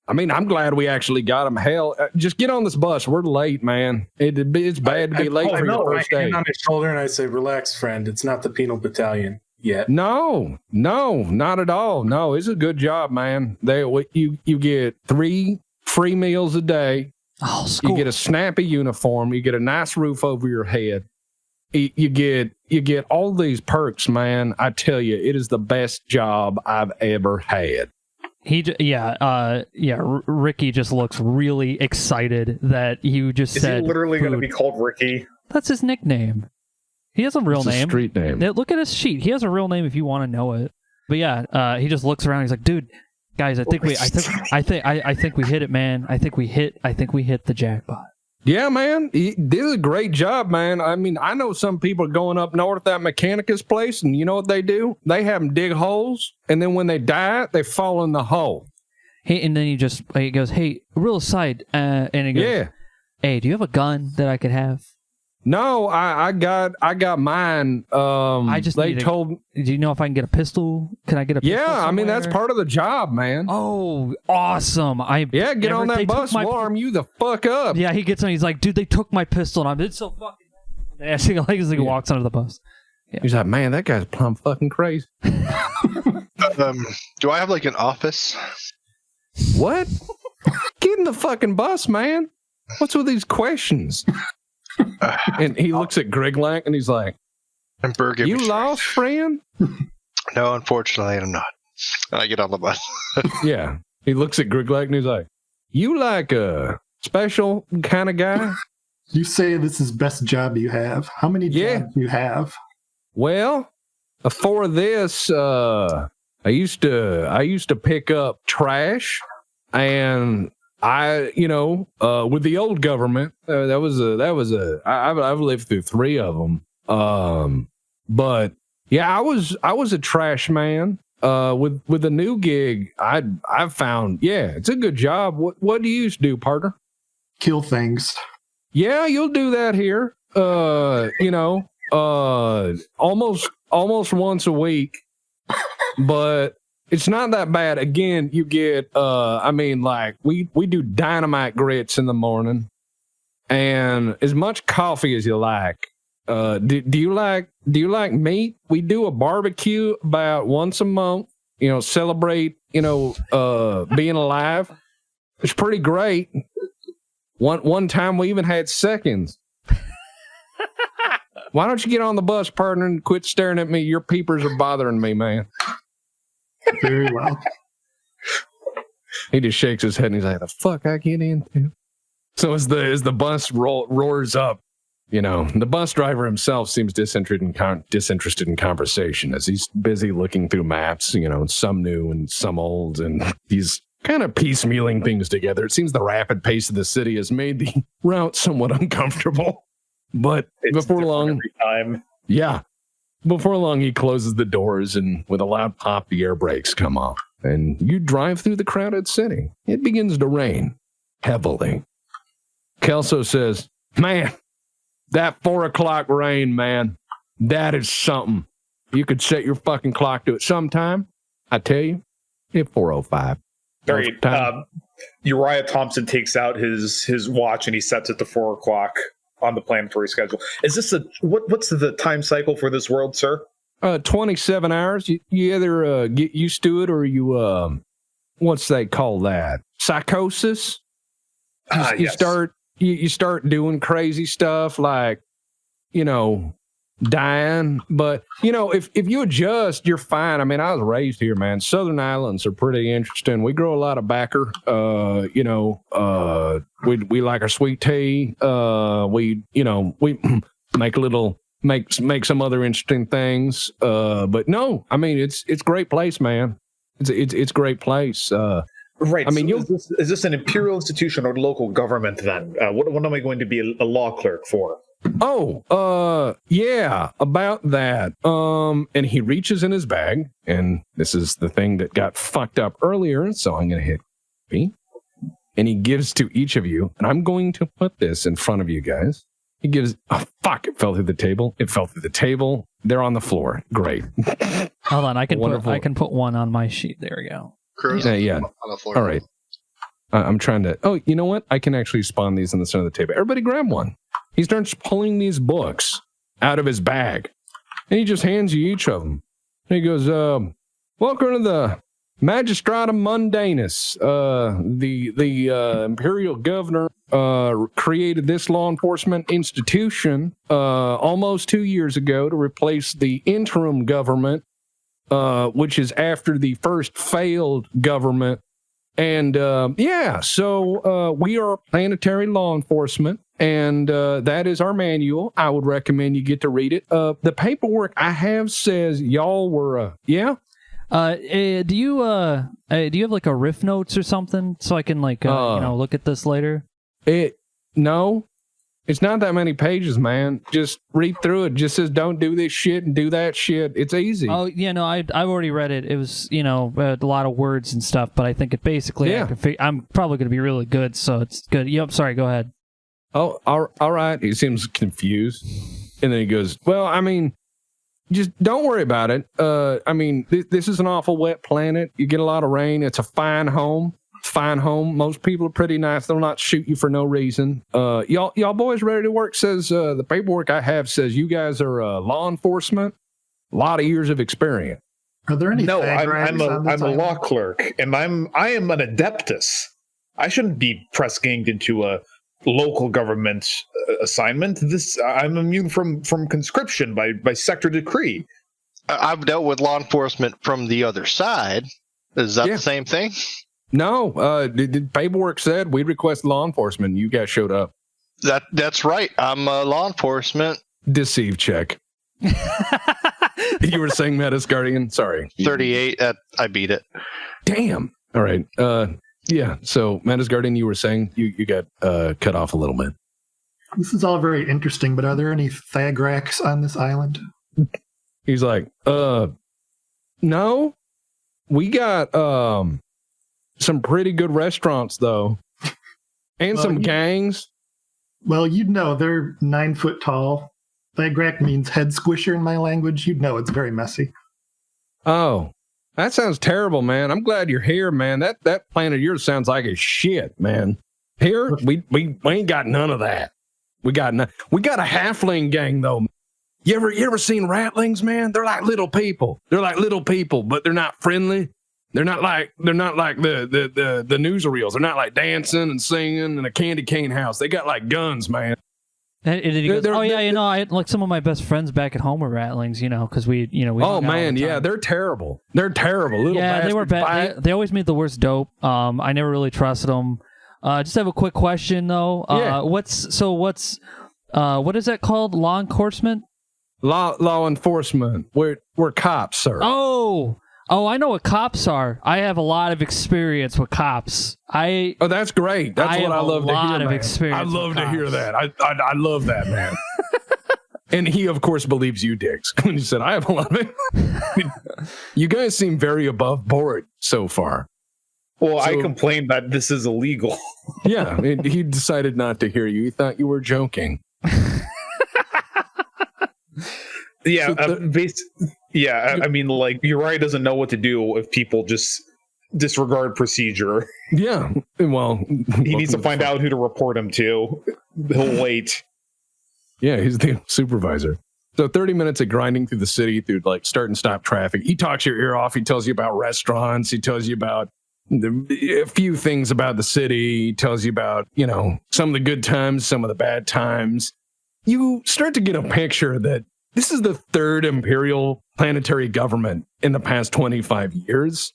I'm glad we actually got them. Hell, just get on this bus. We're late, man. It's bad to be late for your first day. I hand on his shoulder and I say, "Relax, friend. It's not the penal battalion yet." No, not at all. No, it's a good job, man. You get 3 free meals a day. Oh, school. You get a snappy uniform. You get a nice roof over your head. You get all these perks, man. I tell you, it is the best job I've ever had. Ricky just looks really excited that you just said. Is he literally going to be called Ricky? That's his nickname. He has a real name. Street name. Look at his sheet. He has a real name if you want to know it. But yeah, he just looks around. He's like, dude, guys, I think we hit it, man. I think we hit the jackpot. Yeah, man. He did a great job, man. I mean, I know some people going up north at Mechanicus place, and you know what they do? They have them dig holes, and then when they die, they fall in the hole. And then he goes, hey, real aside, and he goes, Yeah. Hey, do you have a gun that I could have? No, I got mine. Do you know if I can get a pistol? Can I get a pistol? Yeah, I mean, somewhere? that's part of the job, man. Oh, awesome. Get on that bus. We'll arm you the fuck up. Yeah, he gets on. He's like, dude, they took my pistol. And it's so fucking... As he walks under the bus. Yeah. He's like, man, that guy's plumb fucking crazy. Do I have like an office? What? Get in the fucking bus, man. What's with these questions? And he looks at Grigglak and he's like, you lost, friend? No, unfortunately, I'm not. And I get on the bus. Yeah. He looks at Grigglak and he's like, you like a special kind of guy? You say this is best job you have. How many jobs do you have? Well, before this, I used to pick up trash, and I've lived through 3 of them. But yeah, I was a trash man. With the new gig, I've found, it's a good job. What do you used to do, partner? Kill things. Yeah, you'll do that here. Almost once a week, but it's not that bad. Again, you get, we do dynamite grits in the morning and as much coffee as you like. Do you like meat? We do a barbecue about once a month, celebrate, being alive. It's pretty great. One time we even had seconds. Why don't you get on the bus, partner, and quit staring at me? Your peepers are bothering me, man. Very well. He just shakes his head and he's like, the fuck I get into? So as the bus roars up, the bus driver himself seems disinterested in conversation as he's busy looking through maps, some new and some old, and he's kind of piecemealing things together. It seems the rapid pace of the city has made the route somewhat uncomfortable. But before long, he closes the doors, and with a loud pop, the air brakes come off, and you drive through the crowded city. It begins to rain heavily. Kelso says, man, that 4 o'clock rain, man, that is something. You could set your fucking clock to it sometime. I tell you, it's 4:05. Right. Uriah Thompson takes out his watch and he sets it to 4 o'clock on the planetary schedule. Is this what's the time cycle for this world, sir? 27 hours. You either get used to it or you what's they call that? Psychosis. You start doing crazy stuff like, dying. But, if you adjust, you're fine. I mean, I was raised here, man. Southern Islands are pretty interesting. We grow a lot of backer. We like our sweet tea. We make some other interesting things. But no, I mean, it's a great place, man. It's a great place. Right. I mean, is this an imperial institution or local government then? What am I going to be a law clerk for? Yeah, about that. And he reaches in his bag, and this is the thing that got fucked up earlier, so I'm going to hit B. And he gives to each of you, and I'm going to put this in front of you guys. He gives, it fell through the table. It fell through the table. They're on the floor. Great. Hold on, I can put one on my sheet. There we go. Yeah. On the floor. All right. I'm trying to, you know what? I can actually spawn these on the center of the table. Everybody grab one. He starts pulling these books out of his bag, and he just hands you each of them. And he goes, welcome to the Magistratum Mundanus. The imperial governor created this law enforcement institution almost 2 years ago to replace the interim government, which is after the first failed government. And so we are planetary law enforcement, and that is our manual. I would recommend you get to read it. The paperwork I have says y'all were, Do you have like a riff notes or something so I can like look at this later? No, it's not that many pages, man. Just read through it. Just says don't do this shit and do that shit. It's easy. Oh yeah, no, I've already read it. It was a lot of words and stuff, but I think it basically I'm probably gonna be really good, so it's good. Yep, sorry, go ahead. Oh, all right. He seems confused, and then he goes, "Well, I mean, just don't worry about it. I mean, this is an awful wet planet. You get a lot of rain. It's a fine home. Most people are pretty nice. They'll not shoot you for no reason. Y'all boys ready to work? Says the paperwork I have says you guys are law enforcement. A lot of years of experience. Are there any? No, I'm a law clerk, and I am an adeptus. I shouldn't be press ganged into a local government assignment. I'm immune from conscription by sector decree. I've dealt with law enforcement from the other side. Is that the same thing? No, the paperwork said we request law enforcement. You guys showed up. That's right. I'm law enforcement. Deceive check. You were saying Metis Guardian? Sorry. 38. I beat it. Damn. All right. Yeah. So Metis Guardian, you were saying you got cut off a little bit. This is all very interesting, but are there any thagraks on this island? He's like, no. We got some pretty good restaurants though, and some gangs. Well, you'd know they're 9 foot tall. Thagrak means head squisher in my language. You'd know it's very messy. Oh, that sounds terrible, man. I'm glad you're here, man. That planet of yours sounds like a shit, man. Here, we ain't got none of that. We got a halfling gang though. You ever seen ratlings, man? They're like little people. But they're not friendly. They're not like the newsreels. They're not like dancing and singing in a candy cane house. They got like guns, man. And he goes, I had like some of my best friends back at home were ratlings, because we oh man, yeah, they're terrible. They're terrible. Little they were bad. They always made the worst dope. I never really trusted them. Just have a quick question though. What is that called? Law enforcement? Law enforcement. We're cops, sir. Oh, I know what cops are. I have a lot of experience with cops. Oh, that's great. That's what I love to hear. A lot of experience. I love to hear that. I love that, man. And he, of course, believes you, Dix, when you said, I have a lot of it. You guys seem very above board so far. Well, I complained that this is illegal. Yeah, he decided not to hear you. He thought you were joking. Yeah, I mean, like, Uri doesn't know what to do if people just disregard procedure. Yeah, well... he needs to find out who to report him to. He'll wait. Yeah, he's the supervisor. So 30 minutes of grinding through the city, through, like, start and stop traffic. He talks your ear off. He tells you about restaurants. He tells you about a few things about the city. He tells you about, some of the good times, some of the bad times. You start to get a picture that this is the third imperial planetary government in the past 25 years,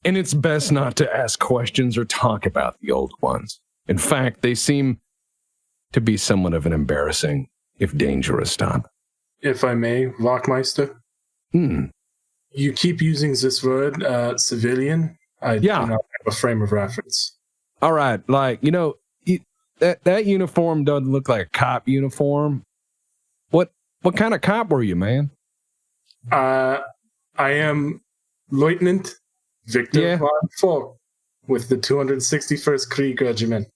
and it's best not to ask questions or talk about the old ones. In fact, they seem to be somewhat of an embarrassing, if dangerous, topic. If I may, Wachmeister? You keep using this word, civilian. I do not have a frame of reference. All right, like, that uniform doesn't look like a cop uniform. What kind of cop were you, man? I am Lieutenant Victor von Falk with the 261st Krieg Regiment.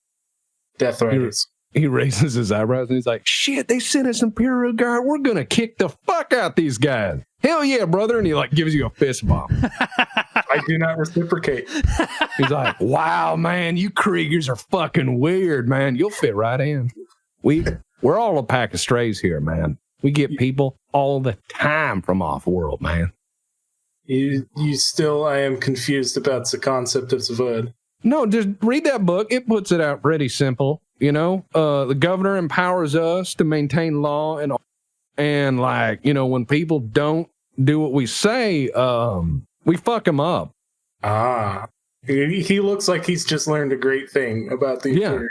Death Riders. He raises his eyebrows and he's like, shit, they sent us Imperial Guard. We're going to kick the fuck out these guys. Hell yeah, brother. And he like gives you a fist bump. I do not reciprocate. He's like, wow, man, you Kriegers are fucking weird, man. You'll fit right in. We're all a pack of strays here, man. We get people all the time from off-world, man. You still, I am confused about the concept of the word. No, just read that book. It puts it out pretty simple. The governor empowers us to maintain law and like, when people don't do what we say, we fuck them up. He looks like he's just learned a great thing about the Imperium.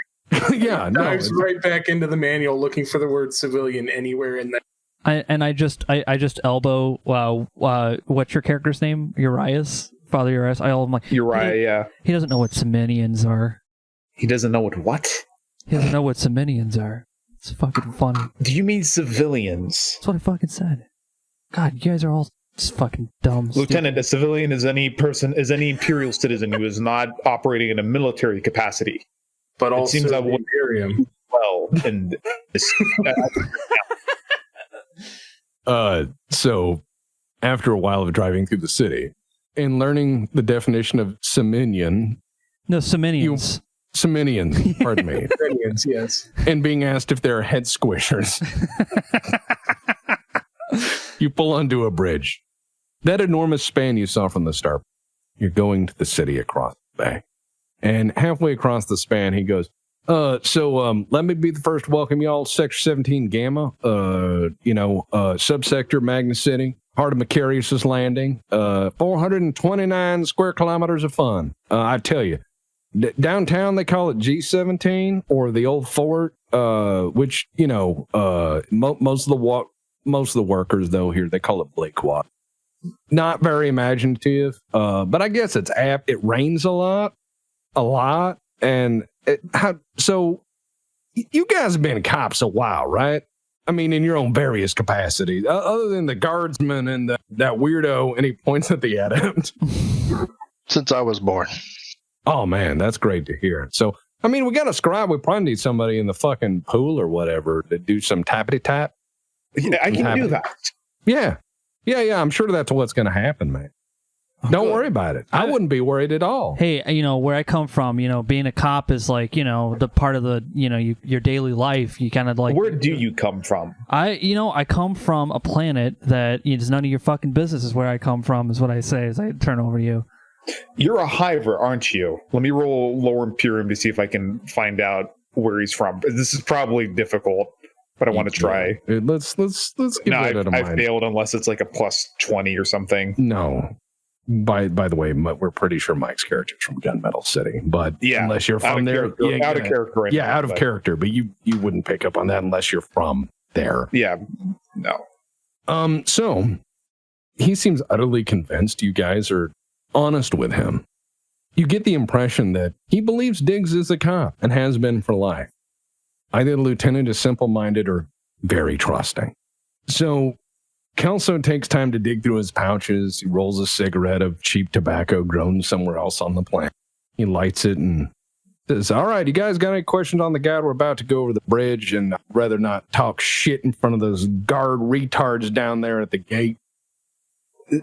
Yeah, Dives right back into the manual looking for the word civilian anywhere in that. I just elbow. What's your character's name? Urias, Father Urias. I elbow him like Uriah. Yeah. He doesn't know what Seminians are. He doesn't know what? He doesn't know what Seminians are. It's fucking funny. Do you mean civilians? That's what I fucking said. God, you guys are all just fucking dumb. Lieutenant, a civilian is any imperial citizen who is not operating in a military capacity. But it also seems the Imperium. Well, and so after a while of driving through the city and learning the definition of Seminian. No, Seminians. Seminians, pardon me. Seminians, yes. And being asked if they're head squishers. You pull onto a bridge. That enormous span you saw from the start. You're going to the city across the bay. And halfway across the span, he goes, let me be the first to welcome y'all to Sector 17 Gamma, subsector Magna City, heart of Macarius' Landing, 429 square kilometers of fun. I tell you, downtown they call it G17 or the old fort, which, most of the workers, though, here, they call it Blakewatt. Not very imaginative, but I guess it's apt. It rains a lot. And so you guys have been cops a while, right? I mean, in your own various capacities, other than the guardsman and that weirdo, and he points at the adept. Since I was born. Oh, man, that's great to hear. So, I mean, we got a scribe. We probably need somebody in the fucking pool or whatever to do some tappity-tap. Yeah, I can do that. Yeah. I'm sure that's what's going to happen, man. Don't worry about it. I wouldn't be worried at all. Hey, where I come from, being a cop is like, the part of the, your daily life. You kind of like. Where do you come from? I come from a planet that is none of your fucking business. Is where I come from. Is what I say as I turn over to you. You're a hiver, aren't you? Let me roll lower Imperium to see if I can find out where he's from. This is probably difficult, but I want to try. Let's get that out of mind. I failed unless it's like a plus 20 or something. No. By the way, we're pretty sure Mike's character's from Gunmetal City, but unless you're from there, out of character, right now, out of character. But you wouldn't pick up on that unless you're from there. Yeah, no. So he seems utterly convinced you guys are honest with him. You get the impression that he believes Diggs is a cop and has been for life. Either the lieutenant is simple-minded or very trusting. So Kelso takes time to dig through his pouches. He rolls a cigarette of cheap tobacco grown somewhere else on the planet. He lights it and says, all right, you guys got any questions on the guide? We're about to go over the bridge, and I'd rather not talk shit in front of those guard retards down there at the gate.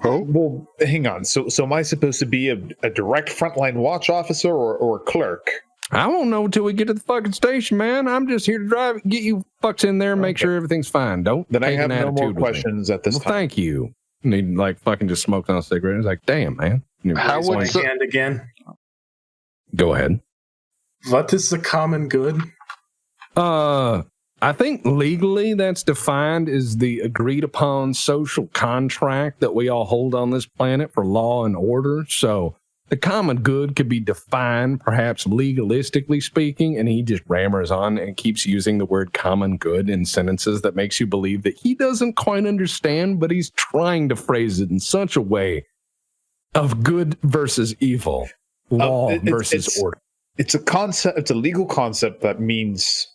Oh, well, hang on. So am I supposed to be a direct frontline watch officer or a clerk? I won't know until we get to the fucking station, man. I'm just here to drive, get you fucks in there and make sure everything's fine. Then I have no more questions at this time. Thank you. And he fucking just smoked on a cigarette. He's like, damn, man. How would hand again? Go ahead. What is the common good? I think legally that's defined as the agreed upon social contract that we all hold on this planet for law and order. So the common good could be defined, perhaps legalistically speaking, and he just rammers on and keeps using the word common good in sentences that makes you believe that he doesn't quite understand, but he's trying to phrase it in such a way of good versus evil, law versus order. It's a concept. It's a legal concept that means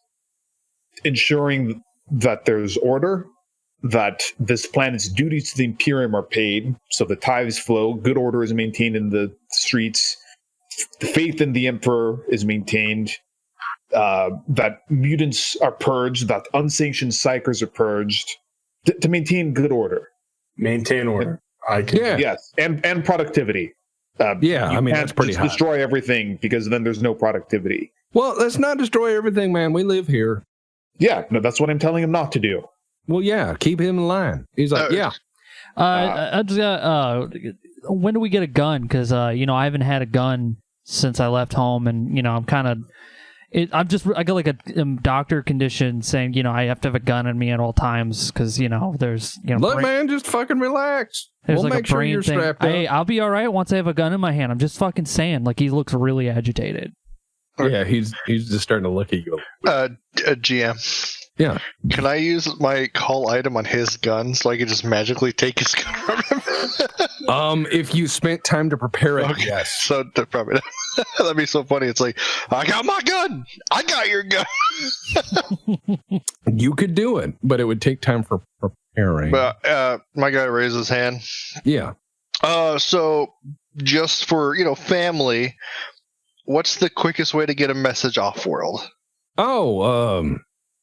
ensuring that there's order, that this planet's duties to the Imperium are paid, so the tithes flow, good order is maintained in the streets, the faith in the Emperor is maintained, that mutants are purged, that unsanctioned psychers are purged, to maintain good order. Maintain order. Yes, and productivity. That's pretty high. Destroy everything, because then there's no productivity. Well, let's not destroy everything, man. We live here. Yeah, no, that's what I'm telling him not to do. Well, yeah, keep him in line. He's like, when do we get a gun? Because I haven't had a gun since I left home, and I'm kind of. I got like a doctor condition saying I have to have a gun on me at all times because there's look, man, just fucking relax. We'll make sure you're strapped up. Hey, I'll be all right once I have a gun in my hand. I'm just fucking saying. Like, he looks really agitated. Yeah, he's just starting to look at you. GM. Yeah. Can I use my call item on his gun so I can just magically take his gun from him? If you spent time to prepare it, Okay. yes. So probably that'd be so funny. It's like, I got my gun. I got your gun. You could do it, but it would take time for preparing. But my guy raised his hand. Yeah. So just for family, what's the quickest way to get a message off world? Oh,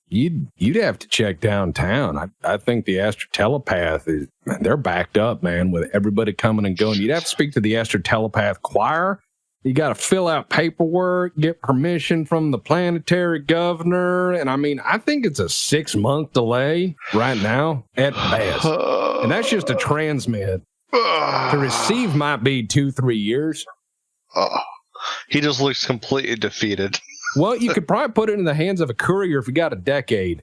you'd have to check downtown. I think the Astro Telepath they're backed up, man, with everybody coming and going. You'd have to speak to the Astro Telepath choir. You got to fill out paperwork, get permission from the planetary governor, and I think it's a 6-month delay right now at best, and that's just a transmit. To receive might be 2-3 years. He just looks completely defeated. Well, you could probably put it in the hands of a courier if you got a decade.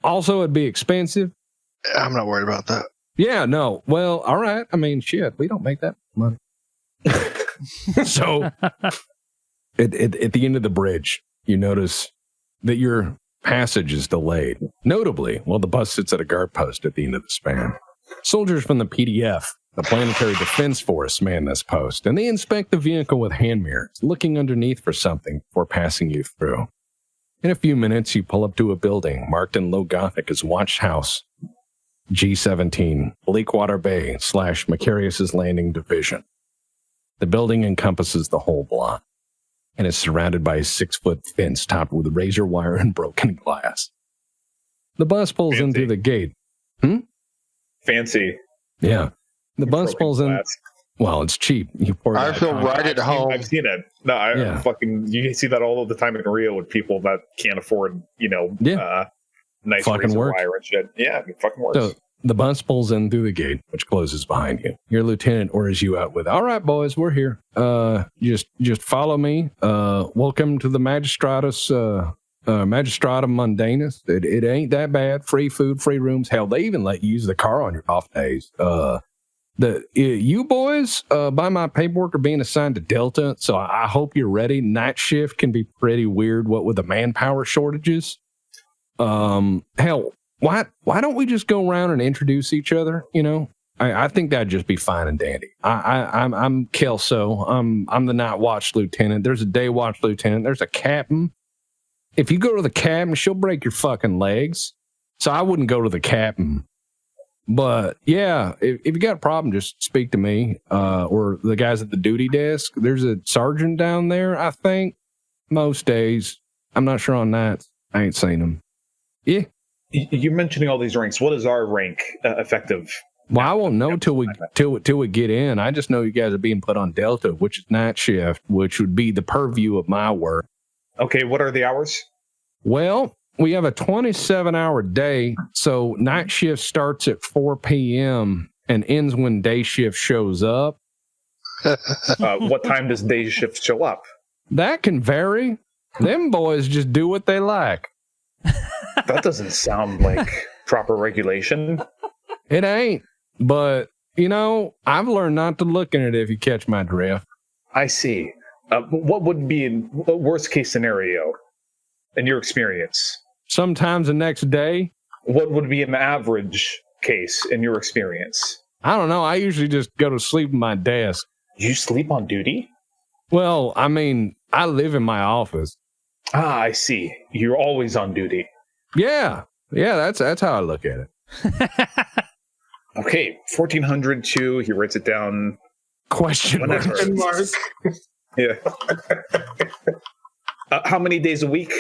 Also, it'd be expensive. I'm not worried about that. Yeah, no. Well, all right. Shit, we don't make that money. So, at the end of the bridge, you notice that your passage is delayed. Notably, while the bus sits at a guard post at the end of the span. Soldiers from the PDF, the Planetary Defense Force, man this post, and they inspect the vehicle with hand mirrors, looking underneath for something before passing you through. In a few minutes, you pull up to a building marked in low Gothic as Watch House G17, Bleakwater Bay / Macarius's Landing Division. The building encompasses the whole block and is surrounded by a 6-foot fence topped with razor wire and broken glass. The bus pulls in through the gate. Fancy. Yeah. The bus pulls in. Well, it's cheap. You pour I feel right at home. I've seen it. No, you see that all of the time in Rio with people that can't afford, nice fucking razor works. wire and shit. Yeah, it fucking works. So the bus pulls in through the gate, which closes behind you. Your lieutenant orders you out with, all right, boys, we're here. Just follow me. Welcome to the Magistratum Mundanus. It ain't that bad. Free food, free rooms. Hell, they even let you use the car on your off days. You boys, by my paperwork, are being assigned to Delta, so I hope you're ready. Night shift can be pretty weird, what with the manpower shortages. Hell, why don't we just go around and introduce each other? I think that'd just be fine and dandy. I'm Kelso. I'm the night watch lieutenant. There's a day watch lieutenant. There's a captain. If you go to the captain, she'll break your fucking legs. So I wouldn't go to the captain. But yeah, if you got a problem, just speak to me or the guys at the duty desk. There's a sergeant down there, I think, most days. I'm not sure on nights. I ain't seen him. Yeah. You're mentioning all these ranks. What is our rank effective? Well, I won't know till we get in. I just know you guys are being put on Delta, which is night shift, which would be the purview of my work. Okay, what are the hours? Well, we have a 27-hour day, so night shift starts at 4 p.m. and ends when day shift shows up. What time does day shift show up? That can vary. Them boys just do what they like. That doesn't sound like proper regulation. It ain't, but, I've learned not to look at it if you catch my drift. I see. What would be a worst-case scenario in your experience? Sometimes the next day. What would be an average case in your experience? I don't know. I usually just go to sleep at my desk. You sleep on duty? Well, I live in my office. Ah, I see. You're always on duty. Yeah, that's how I look at it. Okay, 1402. He writes it down. Question mark. Yeah. How many days a week?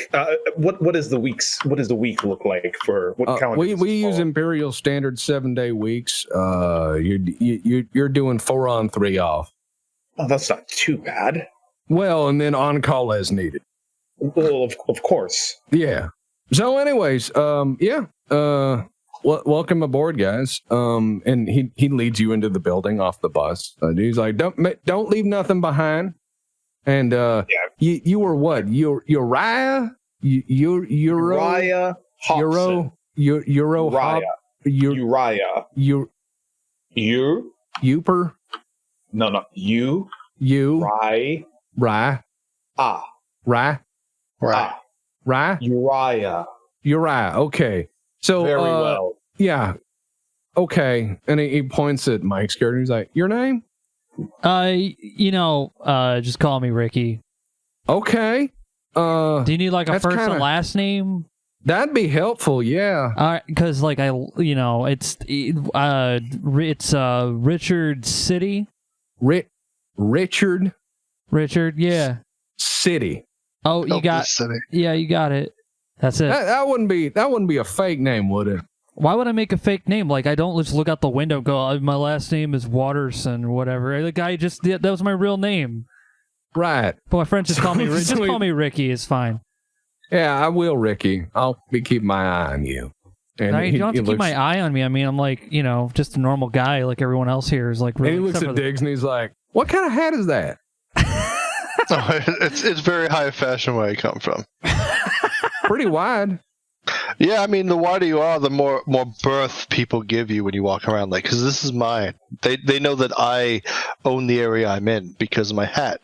What is the weeks? What does the week look like for what calendar? We use Imperial Standard 7-day weeks. You're doing 4 on 3 off. Oh, that's not too bad. Well, and then on call as needed. Well, of course. Yeah. So, anyways, welcome aboard, guys. And he leads you into the building off the bus. He's like, don't leave nothing behind. And you were what? Uriah? Uriah Hobson. Uriah. Uper? No. You. Rye. Rye. Ah. Rye. Right. Rye. Uriah. Uriah. Okay. So Very well. Yeah. Okay. And he points at Mike's character. He's like, "Your name?" Just call me Ricky. Okay. Do you need like a first kinda... and last name? That'd be helpful. Yeah. All right, because like it's Richard City. Richard. Yeah. City. Oh, you got. City. Yeah, you got it. That's it. That wouldn't be a fake name, would it? Why would I make a fake name? Like, I don't just look out the window and go, my last name is Watterson or whatever. The guy that was my real name. Right. But my friends just call me Ricky. It's fine. Yeah, I will, Ricky. I'll be keeping my eye on you. And you don't have to keep my eye on me. I mean, I'm like, just a normal guy like everyone else here is like. Really, and he looks at Diggs and he's like, "What kind of hat is that?" It's very high fashion where I come from. Pretty wide. Yeah, I mean, the wider you are, the more berth people give you when you walk around. Like, because this is mine. They know that I own the area I'm in because of my hat.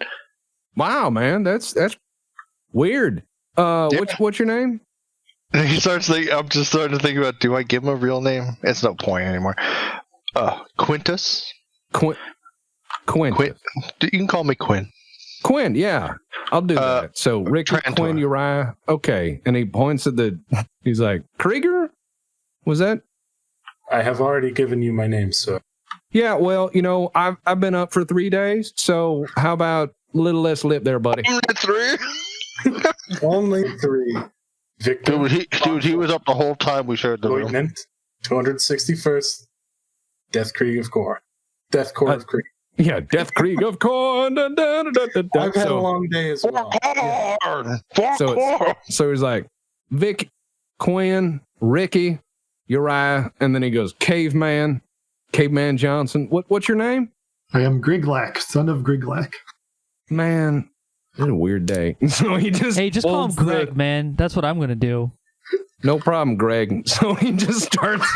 Wow, man, that's weird. Yeah. What's your name? And he starts thinking. I'm just starting to think about, do I give him a real name? It's no point anymore. Quintus. Quinn. You can call me Quinn. Quinn, yeah, I'll do that. So Ricky, Trantor. Quinn, Uriah, okay. And he points at he's like, Krieger? Was that? I have already given you my name, sir. Yeah, well, I've been up for 3 days, so how about a little less lip there, buddy? 3? Only 3. Victor. Dude, he was up the whole time we shared the room. Lieutenant, 261st, Death Krieg of Kor. Death Korps of Krieg. Yeah, Death Krieg of Korn. I've had a long day as well. So he's like, Vic, Quinn, Ricky, Uriah, and then he goes, Caveman Johnson. What's your name? I am Grigglak, son of Grigglak. Man, it's a weird day. So he just call him Greg, man. That's what I'm gonna do. No problem, Greg. So he just starts.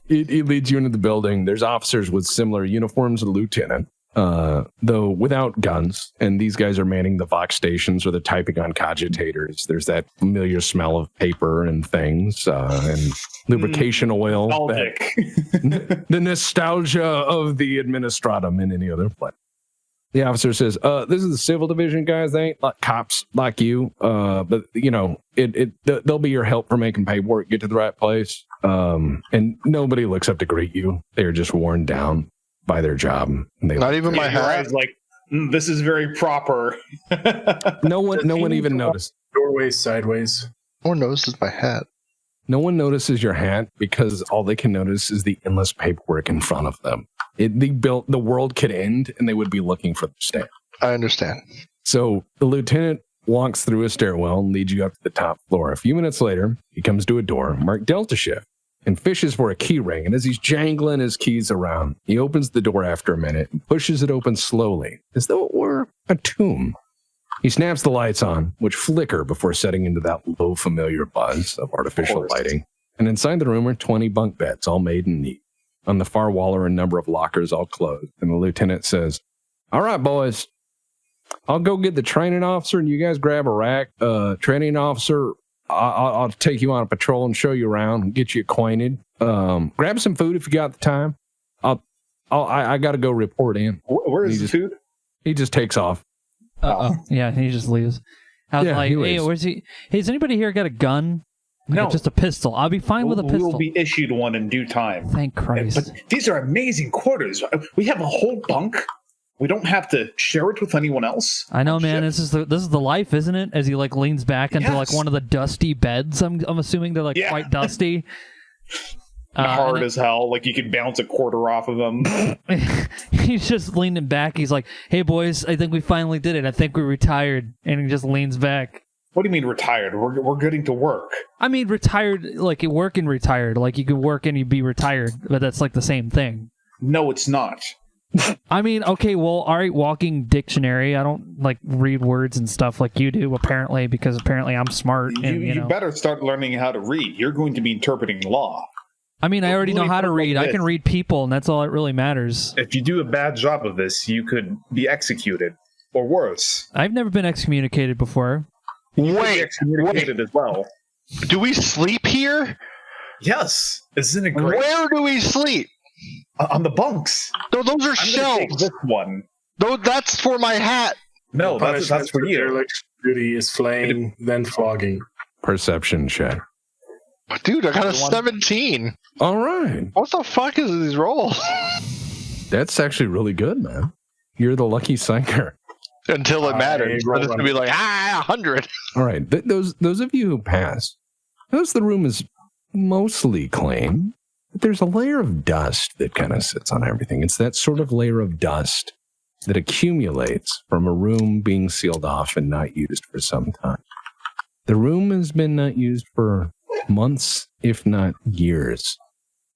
He leads you into the building. There's officers with similar uniforms to the lieutenant, though without guns. And these guys are manning the Vox stations or the typing on cogitators. There's that familiar smell of paper and things and lubrication oil. The nostalgia of the Administratum in any other place. The officer says, this is the civil division, guys. They ain't like cops like you. But, they'll be your help for making paperwork, get to the right place. And nobody looks up to greet you. They're just worn down by their job. And Not even my hat. Like, this is very proper. No one even noticed. Doorways sideways. No one notices my hat. No one notices your hat because all they can notice is the endless paperwork in front of them. The world could end and they would be looking for the stamp. I understand. So the lieutenant walks through a stairwell and leads you up to the top floor. A few minutes later, he comes to a door marked Delta Shift and fishes for a key ring. And as he's jangling his keys around, he opens the door after a minute and pushes it open slowly, as though it were a tomb. He snaps the lights on, which flicker before setting into that low familiar buzz of artificial lighting. And inside the room are 20 bunk beds, all made in neat. On the far wall are a number of lockers, all closed. And the lieutenant says, all right, boys, I'll go get the training officer and you guys grab a rack. Training officer, I'll take you on a patrol and show you around and get you acquainted. Grab some food if you got the time. I got to go report in. Where is the food? He just takes off. Yeah, he just leaves. I was like, hey, where's he? Hey, has anybody here got a gun? No, just a pistol. I'll be fine with a pistol. We'll be issued one in due time. Thank Christ. But these are amazing quarters. We have a whole bunk. We don't have to share it with anyone else. I know, man. This is the life, isn't it? As he leans back into one of the dusty beds. I'm assuming they're quite dusty. Hard as hell. Like you could bounce a quarter off of them. He's just leaning back. He's like, "Hey, boys, I think we finally did it. I think we retired." And he just leans back. What do you mean retired? We're getting to work. I mean retired, like work and retired. Like you could work and you'd be retired, but that's like the same thing. No, it's not. I mean, okay, well, all right, walking dictionary. I don't read words and stuff like you do, apparently, because apparently I'm smart. You better start learning how to read. You're going to be interpreting law. I mean, I already know how to read. I can read people, and that's all that really matters. If you do a bad job of this, you could be executed, or worse. I've never been excommunicated before. Excommunicated as well. Do we sleep here? Yes. Isn't it great? Where do we sleep? On the bunks. No, those are I'm gonna shelves. take this one. No, that's for my hat. No, that's for you. Derelict duty is flaying, then flogging. Perception check. Dude, I got a 17. All right. What the fuck is these rolls? That's actually really good, man. You're the lucky psyker. Until it matters. I'm just going to be like, 100. All right. Those of you who pass, notice the room is mostly clean, but there's a layer of dust that kind of sits on everything. It's that sort of layer of dust that accumulates from a room being sealed off and not used for some time. The room has been not used for months, if not years.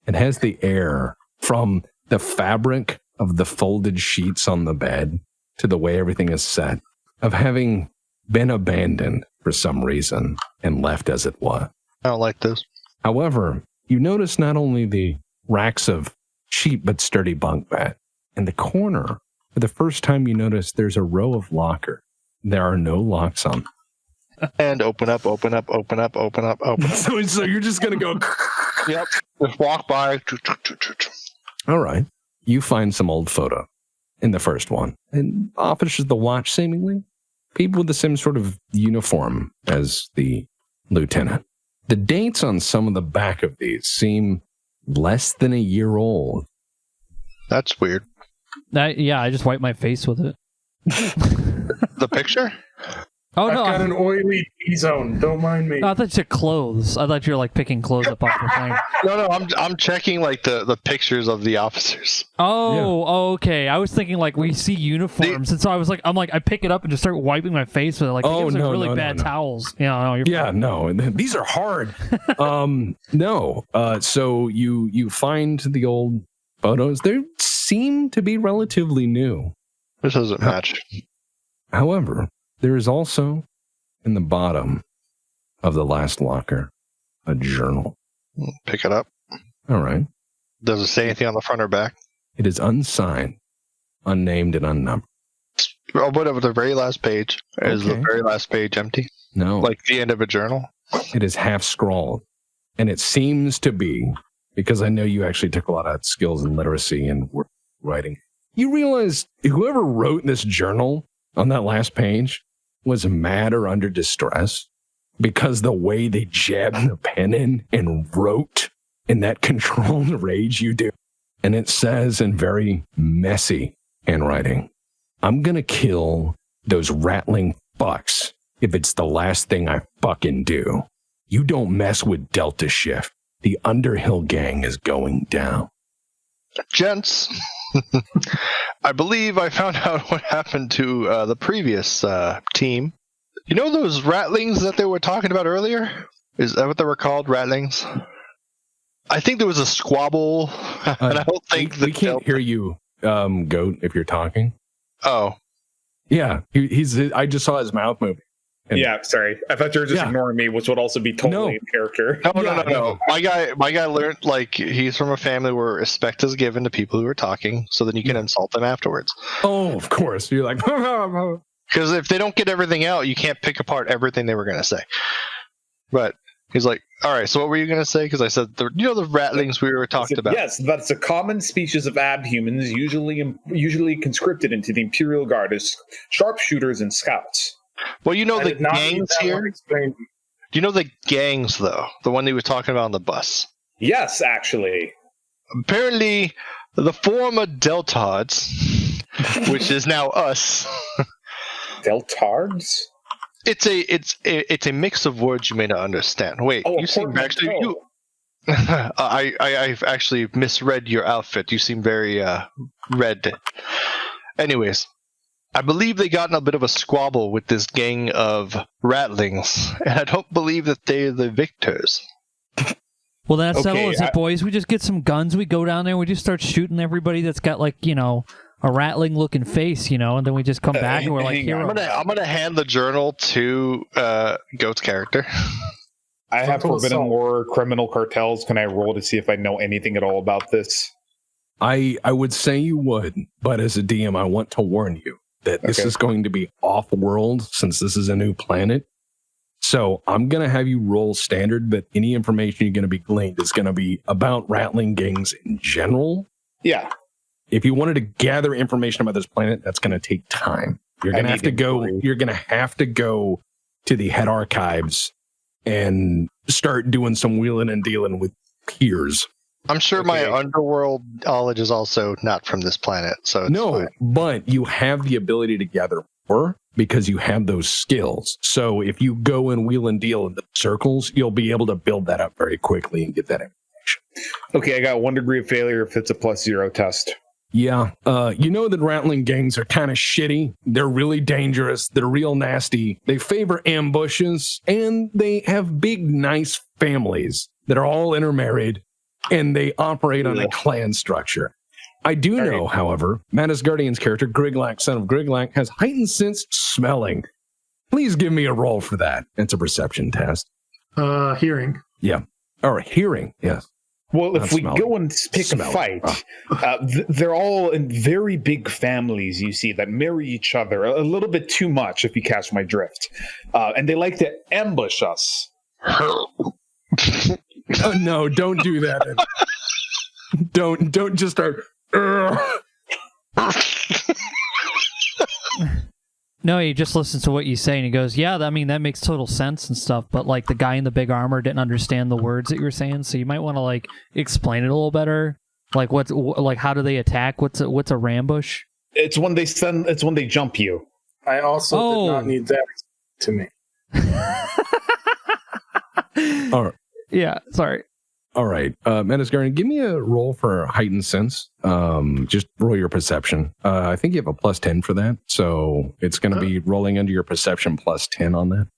It has the air from the fabric of the folded sheets on the bed to the way everything is set of having been abandoned for some reason and left as it was. I don't like this. However, you notice not only the racks of cheap but sturdy bunk bed. In the corner, for the first time you notice there's a row of lockers. There are no locks on them. And open up. So you're just going to go... Yep. Just walk by. All right. You find some old photo in the first one. And officers of the watch, seemingly. People with the same sort of uniform as the lieutenant. The dates on some of the back of these seem less than a year old. That's weird. I just wiped my face with it. The picture? Oh, I've no. got an oily T-zone. Don't mind me. No, I thought you said clothes. I thought you were like picking clothes up off the thing. No, I'm checking like the pictures of the officers. Oh, okay. I was thinking like we see uniforms, and so I pick it up and just start wiping my face with it. Like, these are really bad towels. You're fine. No, these are hard. So you find the old photos. They seem to be relatively new. This doesn't match. However, there is also in the bottom of the last locker a journal. Pick it up. All right. Does it say anything on the front or back? It is unsigned, unnamed, and unnumbered. Oh, whatever. The very last page. Is the very last page empty? No. Like the end of a journal? It is half scrawled. And it seems to be, because I know you actually took a lot of skills in literacy and writing, you realize whoever wrote this journal on that last page was mad or under distress because the way they jabbed the pen in and wrote in that controlled rage you do. And it says in very messy handwriting, I'm going to kill those rattling fucks if it's the last thing I fucking do. You don't mess with Delta Shift. The Underhill gang is going down. Gents, I believe I found out what happened to the previous team. You know those rattlings that they were talking about earlier? Is that what they were called, rattlings? I think there was a squabble, and I don't think we can't hear you, Goat, if you're talking. Oh. Yeah, I just saw his mouth moving. Yeah, sorry. I thought you were just ignoring me, which would also be totally in character. No. My guy learned, like, he's from a family where respect is given to people who are talking, so then you can insult them afterwards. Oh, of course. You're like... Because if they don't get everything out, you can't pick apart everything they were going to say. But he's like, all right, so what were you going to say? Because I said, the rattlings we were talking about. Yes, that's a common species of abhumans, usually conscripted into the Imperial Guard as sharpshooters and scouts. Well, the gangs here? Do you know the gangs, though? The one they were talking about on the bus? Yes, actually. Apparently, the former Deltards, which is now us. Deltards? It's a mix of words you may not understand. Wait, you seem actually... I've actually misread your outfit. You seem very red. Anyways... I believe they got in a bit of a squabble with this gang of rattlings, and I don't believe that they're the victors. Well, that settles it, boys. We just get some guns, we go down there, and we just start shooting everybody that's got, like, a rattling-looking face, and then we just come back and we're like, here. I'm gonna hand the journal to Goat's character. I have Forbidden War criminal cartels. Can I roll to see if I know anything at all about this? I would say you would, but as a DM, I want to warn you that this is going to be off-world since this is a new planet. So I'm going to have you roll standard, but any information you're going to be gleaned is going to be about Rattling gangs in general. Yeah. If you wanted to gather information about this planet, that's going to take time. You're going to have to go. You're going to have to go to the head archives and start doing some wheeling and dealing with peers. I'm sure my underworld knowledge is also not from this planet, so it's fine. But you have the ability to gather more because you have those skills. So if you go and wheel and deal in the circles, you'll be able to build that up very quickly and get that information. Okay, I got 1 degree of failure if it's a +0 test. Yeah, you know that Rattling gangs are kind of shitty. They're really dangerous. They're real nasty. They favor ambushes, and they have big, nice families that are all intermarried, and they operate on a clan structure. I do know, however, Manus Guardian's character, Grigglak, son of Grigglak, has heightened sense smelling. Please give me a roll for that. It's a perception test. Hearing. Yeah. Or hearing, yes. Well, if we go and pick a fight, they're all in very big families, you see, that marry each other a little bit too much, if you catch my drift. And they like to ambush us. Oh, no, don't do that. Don't just start... No, he just listens to what you say and he goes, yeah, I mean, that makes total sense and stuff, but like the guy in the big armor didn't understand the words that you were saying, so you might want to like explain it a little better. Like how do they attack? What's a rambush? It's when they jump you. I also did not need that to me. All right. Yeah, sorry. All right, Manus Guardian, give me a roll for heightened sense. Just roll your perception. I think you have a +10 for that, so it's going to be rolling under your perception +10 on that.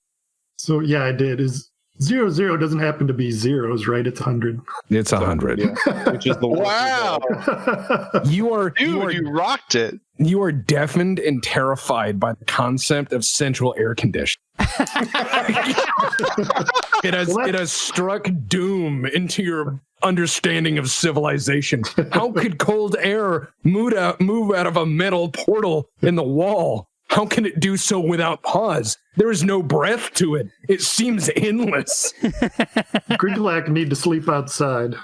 So yeah, I did. Is 0 doesn't happen to be zeros, right? It's 100. It's 100. Yeah, which is the wow. You rocked it. You are deafened and terrified by the concept of central air conditioning. It has struck doom into your understanding of civilization. How could cold air move out of a metal portal in the wall? How can it do so without pause? There is no breath to it. It seems endless. Grigglak need to sleep outside.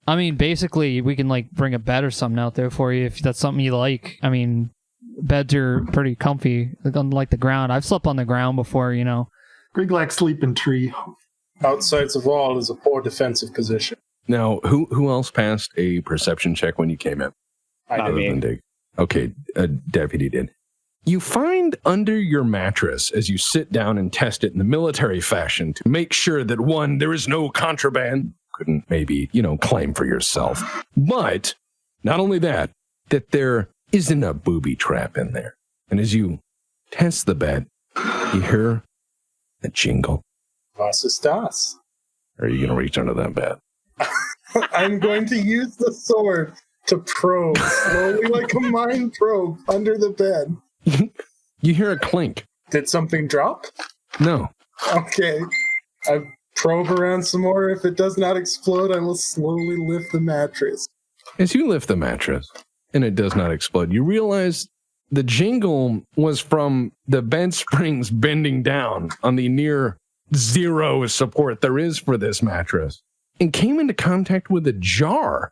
I mean, basically, we can like bring a bed or something out there for you if that's something you like. I mean, beds are pretty comfy, unlike the ground. I've slept on the ground before, you know. Grigglak sleep in tree. Outsides of wall is a poor defensive position. Now, who else passed a perception check when you came in? I did. Okay, a deputy did. You find under your mattress as you sit down and test it in the military fashion to make sure that, one, there is no contraband. Couldn't maybe, claim for yourself. But not only that there isn't a booby trap in there. And as you test the bed, you hear a jingle. Was ist das? Are you going to reach under that bed? I'm going to use the sword to probe, slowly like a mine probe, under the bed. You hear a clink. Did something drop? No. Okay. I probe around some more. If it does not explode, I will slowly lift the mattress. As you lift the mattress, and it does not explode, you realize the jingle was from the bed springs bending down on the near zero support there is for this mattress, and came into contact with a jar.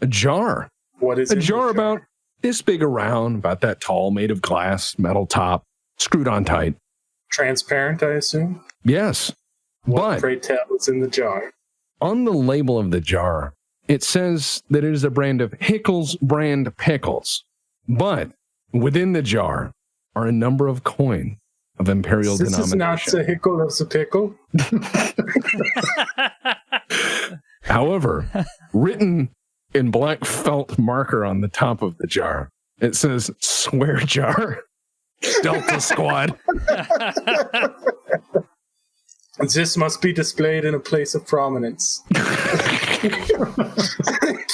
A jar. What is a jar about this big around, about that tall, made of glass, metal top, screwed on tight. Transparent, I assume? Yes. What, pray tell, is in the jar? On the label of the jar, it says that it is a brand of Hickles brand pickles. But within the jar are a number of coins of imperial denomination. This is not a hickle, it's a pickle. However, written in black felt marker on the top of the jar, it says, "Swear jar, Delta Squad." This must be displayed in a place of prominence.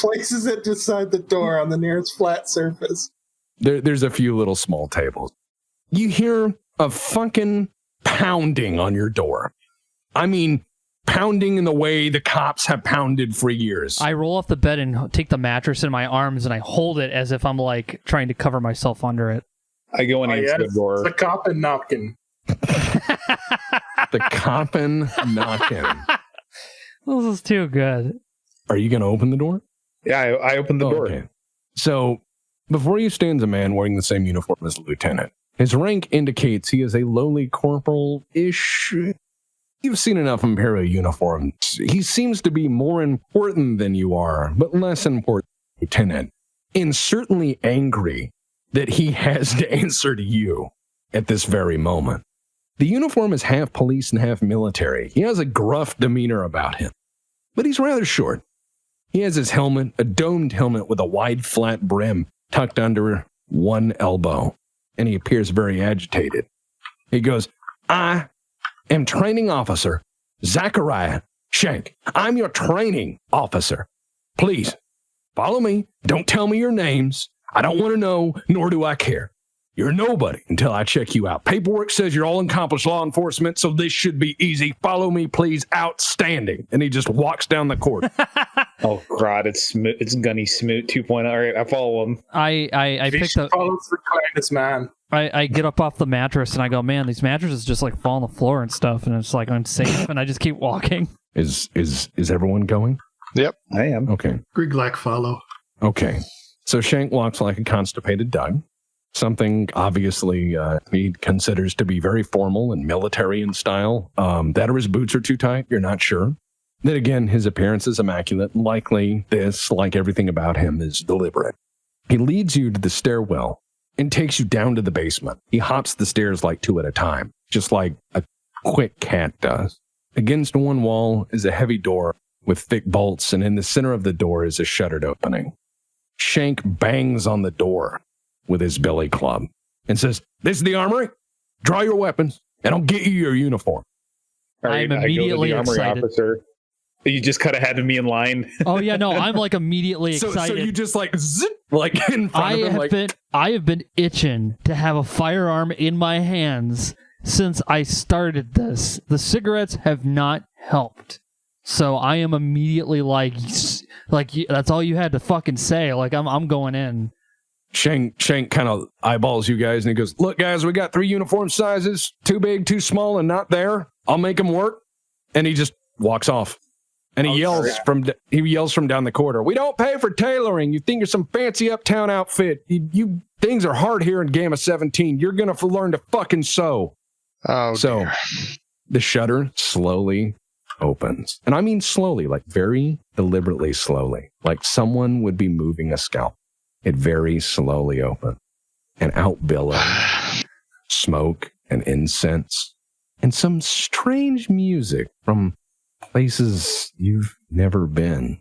Places it beside the door on the nearest flat surface. There's a few little small tables. You hear a fucking pounding on your door. I mean, pounding in the way the cops have pounded for years. I roll off the bed and take the mattress in my arms and I hold it as if I'm like trying to cover myself under it. I go and answer the door. The coffin knocking. The coffin knocking. This is too good. Are you going to open the door? Yeah, I opened the door. Okay. So, before you stands a man wearing the same uniform as the lieutenant. His rank indicates he is a lowly corporal-ish. You've seen enough Imperial uniforms. He seems to be more important than you are, but less important than lieutenant. And certainly angry that he has to answer to you at this very moment. The uniform is half police and half military. He has a gruff demeanor about him, but he's rather short. He has his helmet, a domed helmet with a wide flat brim tucked under one elbow, and he appears very agitated. He goes, I am training officer Zachariah Shank. I'm your training officer. Please, follow me. Don't tell me your names. I don't want to know, nor do I care. You're nobody until I check you out. Paperwork says you're all accomplished law enforcement, so this should be easy. Follow me, please. Outstanding. And he just walks down the court. Oh, God, it's Gunny Smoot 2.0. All right, I follow him. I picked up. Follows the kindest man. I get up off the mattress and I go, man, these mattresses just like fall on the floor and stuff, and it's like unsafe. And I just keep walking. Is everyone going? Yep, I am. Okay. Grigglak follow. Okay. So Shank walks like a constipated dog. Something obviously he considers to be very formal and military in style. That or his boots are too tight, you're not sure. Then again, his appearance is immaculate. Likely this, like everything about him, is deliberate. He leads you to the stairwell and takes you down to the basement. He hops the stairs like two at a time, just like a quick cat does. Against one wall is a heavy door with thick bolts, and in the center of the door is a shuttered opening. Shank bangs on the door with his billy club and says, "This is the Armory. Draw your weapons, and I'll get you your uniform." All right, I'm immediately I go to the Armory excited. officer. You just cut ahead of me in line. Oh yeah, no, I'm like immediately excited. So you just like zip, like in front of him. I have been itching to have a firearm in my hands since I started this. The cigarettes have not helped. So I am immediately like that's all you had to fucking say. Like I'm going in. Shank kind of eyeballs you guys and he goes, "Look, guys, we got 3 uniform sizes, too big, too small, and not there. I'll make them work." And he just walks off. And he yells from down the corridor, "We don't pay for tailoring. You think you're some fancy uptown outfit. You things are hard here in Gamma 17. You're going to learn to fucking sew." Oh, so dear. The shutter slowly opens. And I mean slowly, like very deliberately slowly, like someone would be moving a scalpel. It very slowly opened, and out billows smoke and incense and some strange music from places you've never been.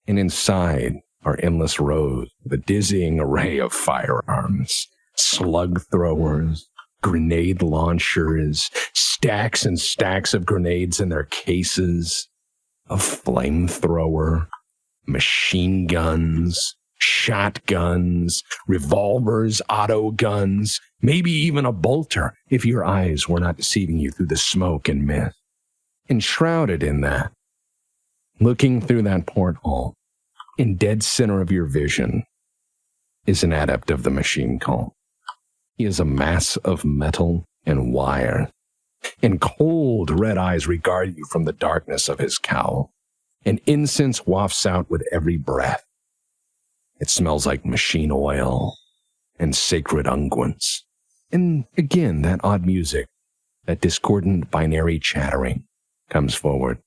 And inside are endless rows of a dizzying array of firearms, slug throwers, grenade launchers, stacks and stacks of grenades in their cases, a flamethrower, machine guns, shotguns, revolvers, auto guns, maybe even a bolter if your eyes were not deceiving you through the smoke and mist. Enshrouded in that, looking through that porthole, in dead center of your vision, is an adept of the machine cult. He is a mass of metal and wire, and cold red eyes regard you from the darkness of his cowl, and incense wafts out with every breath. It smells like machine oil and sacred unguents. And again, that odd music, that discordant binary chattering, comes forward.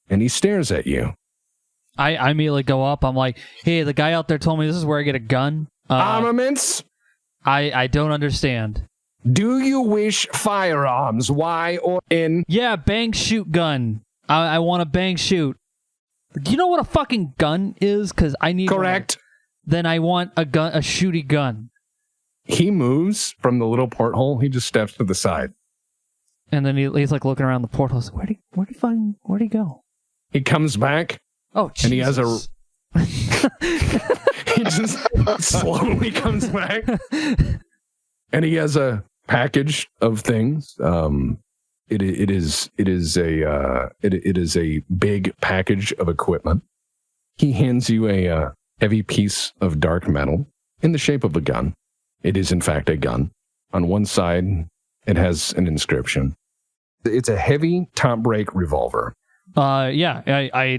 And he stares at you. I immediately go up. I'm like, "Hey, the guy out there told me this is where I get a gun." Armaments? I don't understand. Do you wish firearms? Y or N? Yeah, bang shoot gun. I want a bang shoot. Do you know what a fucking gun is? Because I need Correct. One. Then I want a gun, a shooty gun. He moves from the little porthole. He just steps to the side. And then he's like looking around the porthole. Like, where'd he go? He comes back. Oh, Jesus. And he has a... He just slowly comes back. And he has a package of things. It is a big package of equipment. He hands you a heavy piece of dark metal in the shape of a gun. It is, in fact, a gun. On one side, it has an inscription. It's a heavy top break revolver. I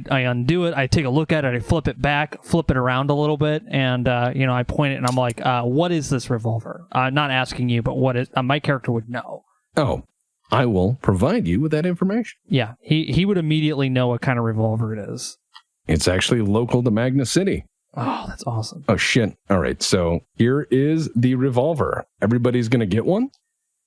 undo it. I take a look at it. I flip it back, flip it around a little bit, and I point it, and I'm like, "What is this revolver?" Not asking you, but what is? My character would know. Oh, I will provide you with that information. Yeah, he would immediately know what kind of revolver it is. It's actually local to Magna City. Oh, that's awesome. Oh shit! All right, so here is the revolver. Everybody's gonna get one.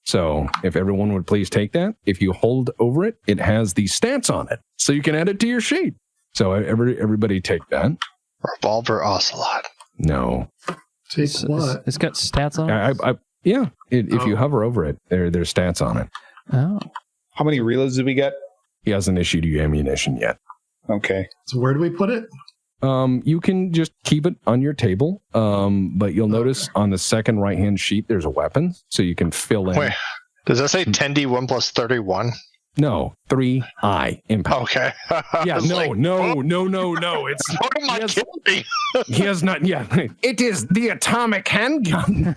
So if everyone would please take that. If you hold over it, it has the stats on it, so you can add it to your sheet. So everybody take that. Revolver Ocelot. No. Take what? It's got stats on it? If you hover over it, there's stats on it. Oh. How many reloads did we get? He hasn't issued you ammunition yet. Okay. So where do we put it? You can just keep it on your table, but you'll notice on the second right-hand sheet there's a weapon, so you can fill in. Wait, does that say 10d1 plus 31? No, 3I impact. Okay. Yeah, no. It's what am I killing? He has not. Yeah, it is the atomic handgun.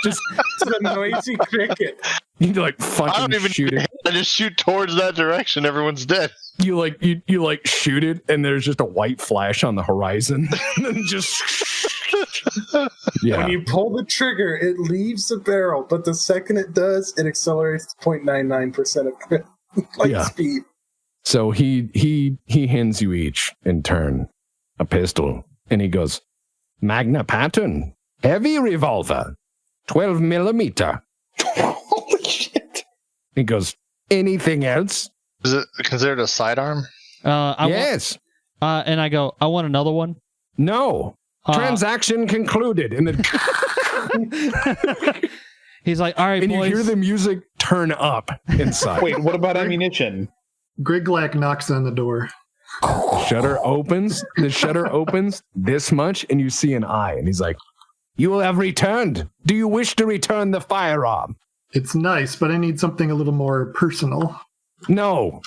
Just It's a noisy cricket. you like I fucking don't even shoot it. I just shoot towards that direction. Everyone's dead. You like shoot it, and there's just a white flash on the horizon, and then just yeah. When you pull the trigger, it leaves the barrel, but the second it does, it accelerates to 0.99% of light speed. So he hands you each in turn a pistol, and he goes, Magna Pattern, heavy revolver, 12 millimeter. Holy shit. He goes, anything else? Is it considered a sidearm? Yes. And I go, I want another one. No. Transaction concluded. And then he's like, all right, and boys. you hear the music turn up inside. Wait, what about ammunition? Grigglak knocks on the door. The shutter opens this much, and you see an eye. And he's like, you have returned. Do you wish to return the firearm? It's nice, but I need something a little more personal. No.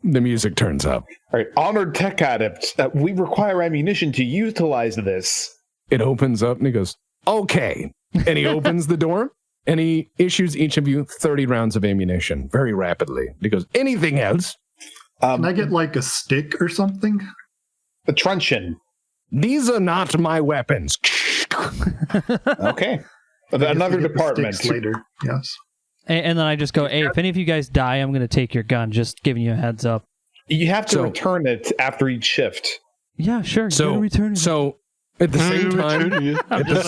The music turns up. All right, honored tech adept, we require ammunition to utilize this. It opens up, and he goes, okay. And he opens the door, and he issues each of you 30 rounds of ammunition very rapidly. He goes, anything else? Can I get like a stick or something? A truncheon. These are not my weapons. Okay. I guess Another we get the department. sticks later. Yes. And then I just go, hey, if any of you guys die, I'm going to take your gun. Just giving you a heads up. You have to return it after each shift. Yeah, sure. So at the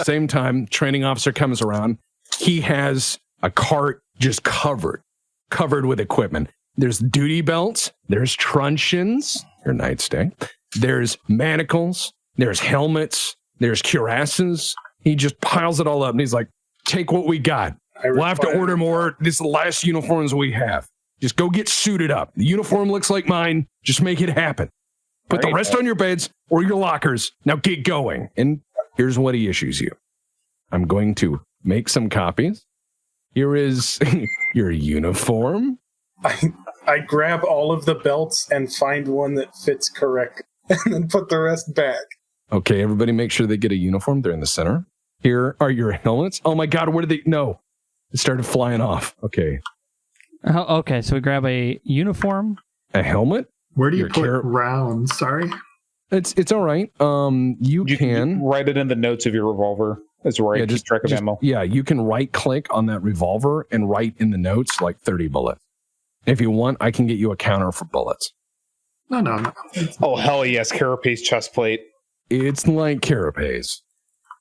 same time, training officer comes around. He has a cart just covered with equipment. There's duty belts. There's truncheons, your nightstick. There's manacles. There's helmets. There's cuirasses. He just piles it all up, and he's like, take what we got. We'll have to order more. This is the last uniforms we have. Just go get suited up. The uniform looks like mine. Just make it happen. Put the rest on your beds or your lockers. Now get going. And here's what he issues you. I'm going to make some copies. Here is your uniform. I grab all of the belts and find one that fits correct, and then put the rest back. Okay, everybody make sure they get a uniform. They're in the center. Here are your helmets. Oh my God, where did they? No. It started flying off. Okay. Okay, so we grab a uniform. A helmet? Where do you put rounds? Sorry. It's all right. You can write it in the notes of your revolver. That's where I keep track of ammo. Yeah, you can right click on that revolver and write in the notes like 30 bullets. If you want, I can get you a counter for bullets. No. Oh, hell yes. Carapace chest plate. It's like Carapace.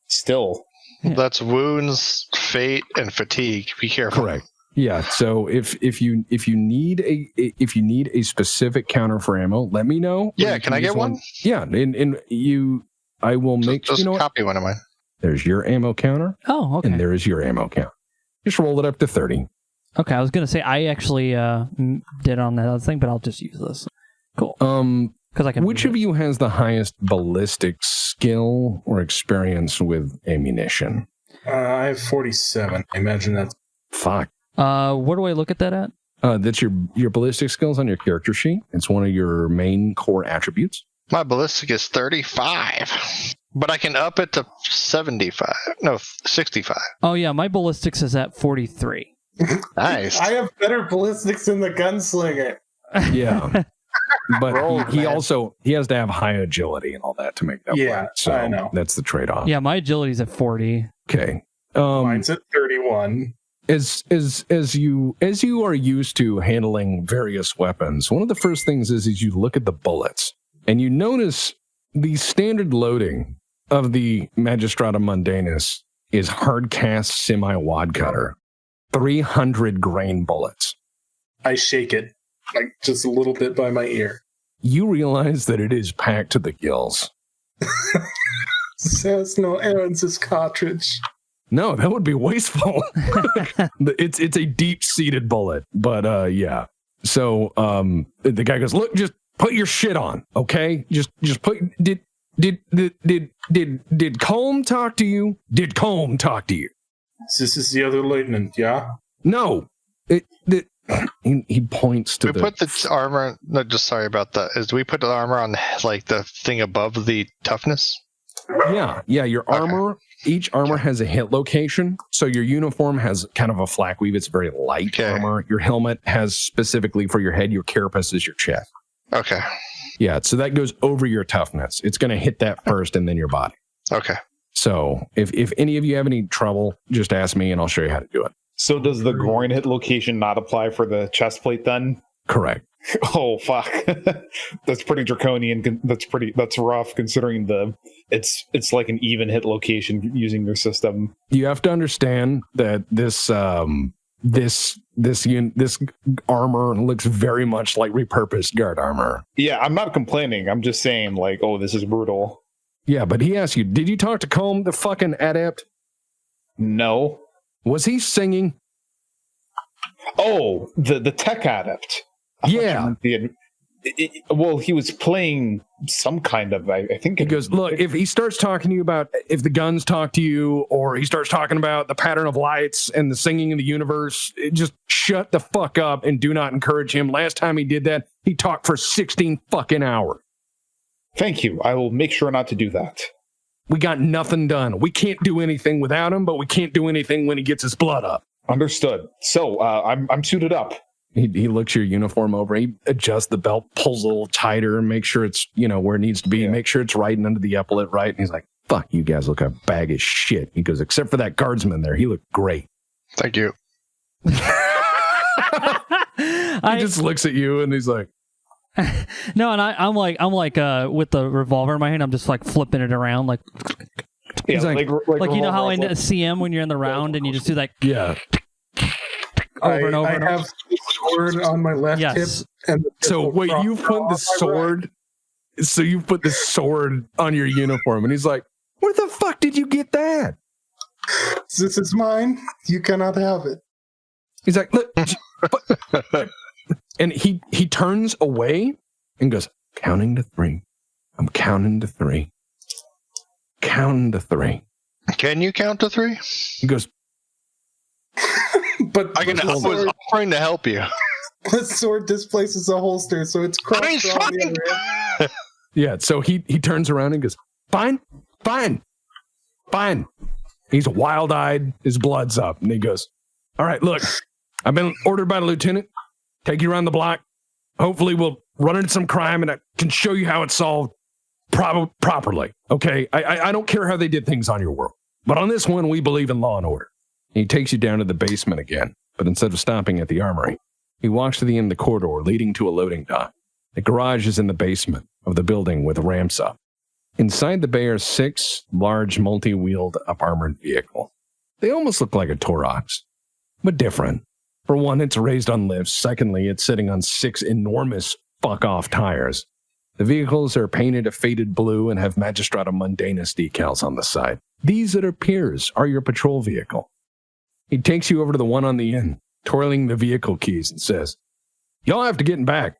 Still. That's wounds, fate, and fatigue. Be careful. Correct. Yeah. So if you need a specific counter for ammo, let me know. Yeah. Can I get one? Yeah. And I will make. Just copy one of mine. There's your ammo counter. Oh, okay. And there is your ammo count. Just roll it up to 30. Okay. I was gonna say I actually did on that other thing, but I'll just use this. Cool. Because I can. Which of you has the highest ballistic skill or experience with ammunition? I have 47. I imagine that's... Fuck. Where do I look at that at? That's your ballistic skills on your character sheet. It's one of your main core attributes. My ballistic is 35. But I can up it to 65. No, 65. Oh yeah, my ballistics is at 43. Nice. I have better ballistics than the gunslinger. Yeah. But Roll, he man. also has to have high agility and all that to make that Yeah, work. So I know. that's the trade-off. Yeah, my agility's at 40. Okay. Mine's at 31. As you are used to handling various weapons, one of the first things is you look at the bullets and you notice the standard loading of the Magistratum Mundanus is hard cast semi-wad cutter, 300 grain bullets. I shake it, like just a little bit by my ear. You realize that it is packed to the gills. Says no errands this cartridge. No, that would be wasteful. It's a deep-seated bullet, but yeah. So the guy goes, "Look, just put your shit on, okay? Just put. Did Colm talk to you? Did Colm talk to you? This is the other lieutenant, yeah? No. He points to We put the armor. No, just sorry about that. Do we put the armor on like the thing above the toughness? Yeah. Your armor. Each armor has a hit location. So your uniform has kind of a flak weave. It's very light armor. Your helmet has specifically for your head. Your carapace is your chest. Okay. Yeah. So that goes over your toughness. It's going to hit that first and then your body. Okay. So if any of you have any trouble, just ask me and I'll show you how to do it. So does the groin hit location not apply for the chest plate then? Correct. Oh fuck, that's pretty draconian. That's rough considering it's like an even hit location using your system. You have to understand that this armor looks very much like repurposed guard armor. Yeah, I'm not complaining. I'm just saying, like, oh, this is brutal. Yeah, but he asked you, did you talk to Colm, the fucking adept? No. Was he singing? Oh, the tech adept. Yeah. Well, he was playing some kind of, I think. He goes, look, if he starts talking to you about if the guns talk to you, or he starts talking about the pattern of lights and the singing in the universe, just shut the fuck up and do not encourage him. Last time he did that, he talked for 16 fucking hours. Thank you. I will make sure not to do that. We got nothing done. We can't do anything without him, but we can't do anything when he gets his blood up. Understood. So I'm suited up. He looks your uniform over. He adjusts the belt, pulls a little tighter, and make sure it's where it needs to be. Make sure it's right and under the epaulet right. And he's like, "Fuck, you guys look a bag of shit." He goes, "Except for that guardsman there, he looked great." Thank you. He just looks at you and he's like, No, and I'm like with the revolver in my hand, I'm just like flipping it around, like he's like you know how in CM when you're in the round and you just do that, yeah. over and over. I and over. have the sword on my left hip. And So wait, you put the sword. Right. So you put the sword on your uniform, and he's like, "Where the fuck did you get that?" This is mine. You cannot have it. He's like, "Look," and he turns away and goes, "Counting to 3. I'm counting to 3. Counting to 3." Can you count to 3? He goes, But I was offering to help you. The sword displaces the holster, so it's crossed on the other end. yeah. So he turns around and goes, "Fine. He's wild-eyed. His blood's up, and he goes, "All right, look, I've been ordered by the lieutenant. Take you around the block. Hopefully, we'll run into some crime, and I can show you how it's solved properly. Okay? I don't care how they did things on your world, but on this one, we believe in law and order." He takes you down to the basement again, but instead of stopping at the armory, he walks to the end of the corridor leading to a loading dock. The garage is in the basement of the building with ramps up. Inside the bay are 6 large multi-wheeled up-armored vehicles. They almost look like a Torox, but different. For one, it's raised on lifts. Secondly, it's sitting on 6 enormous fuck-off tires. The vehicles are painted a faded blue and have Magistratum Mundanus decals on the side. These, it appears, are your patrol vehicle. He takes you over to the one on the end, twirling the vehicle keys, and says, "Y'all have to get in back.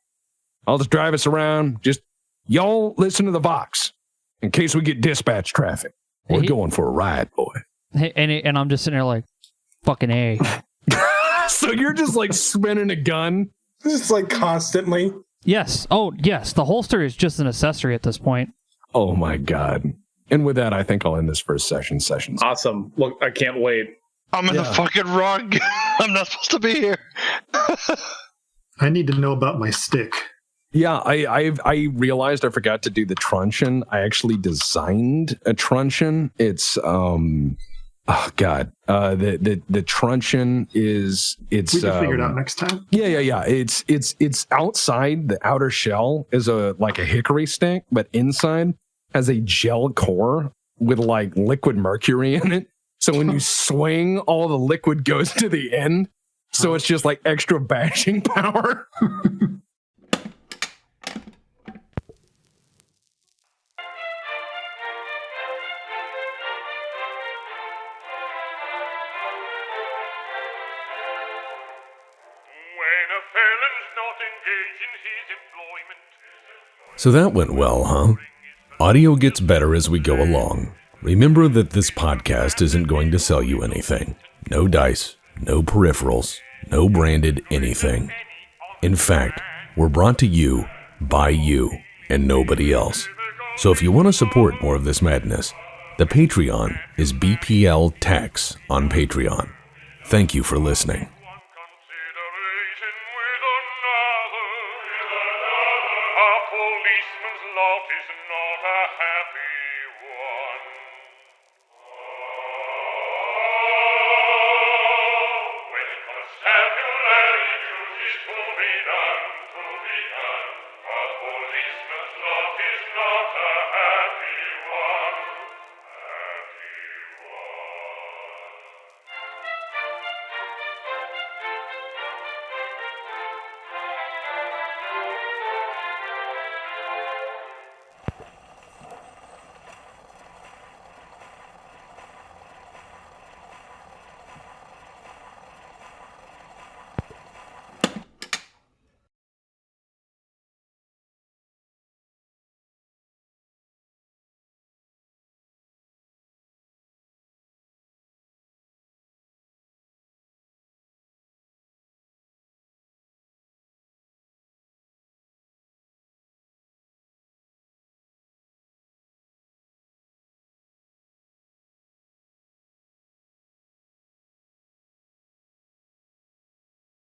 I'll just drive us around. Just y'all listen to the Vox in case we get dispatch traffic. We're going for a ride, boy." Hey, and I'm just sitting there like, fucking A. So you're just like spinning a gun? Just like constantly. Yes. Oh, yes. The holster is just an accessory at this point. Oh my God. And with that, I think I'll end this first session. Awesome. Look, I can't wait. I'm in the fucking wrong. I'm not supposed to be here. I need to know about my stick. Yeah, I realized I forgot to do the truncheon. I actually designed a truncheon. It's the truncheon is We can figure it out next time. Yeah. It's outside the outer shell is like a hickory stick, but inside has a gel core with like liquid mercury in it. So when you swing, all the liquid goes to the end. So it's just like extra bashing power. So that went well, huh? Audio gets better as we go along. Remember that this podcast isn't going to sell you anything. No dice, no peripherals, no branded anything. In fact, we're brought to you by you and nobody else. So if you want to support more of this madness, the Patreon is BPL Tax on Patreon. Thank you for listening. Vocabulary to this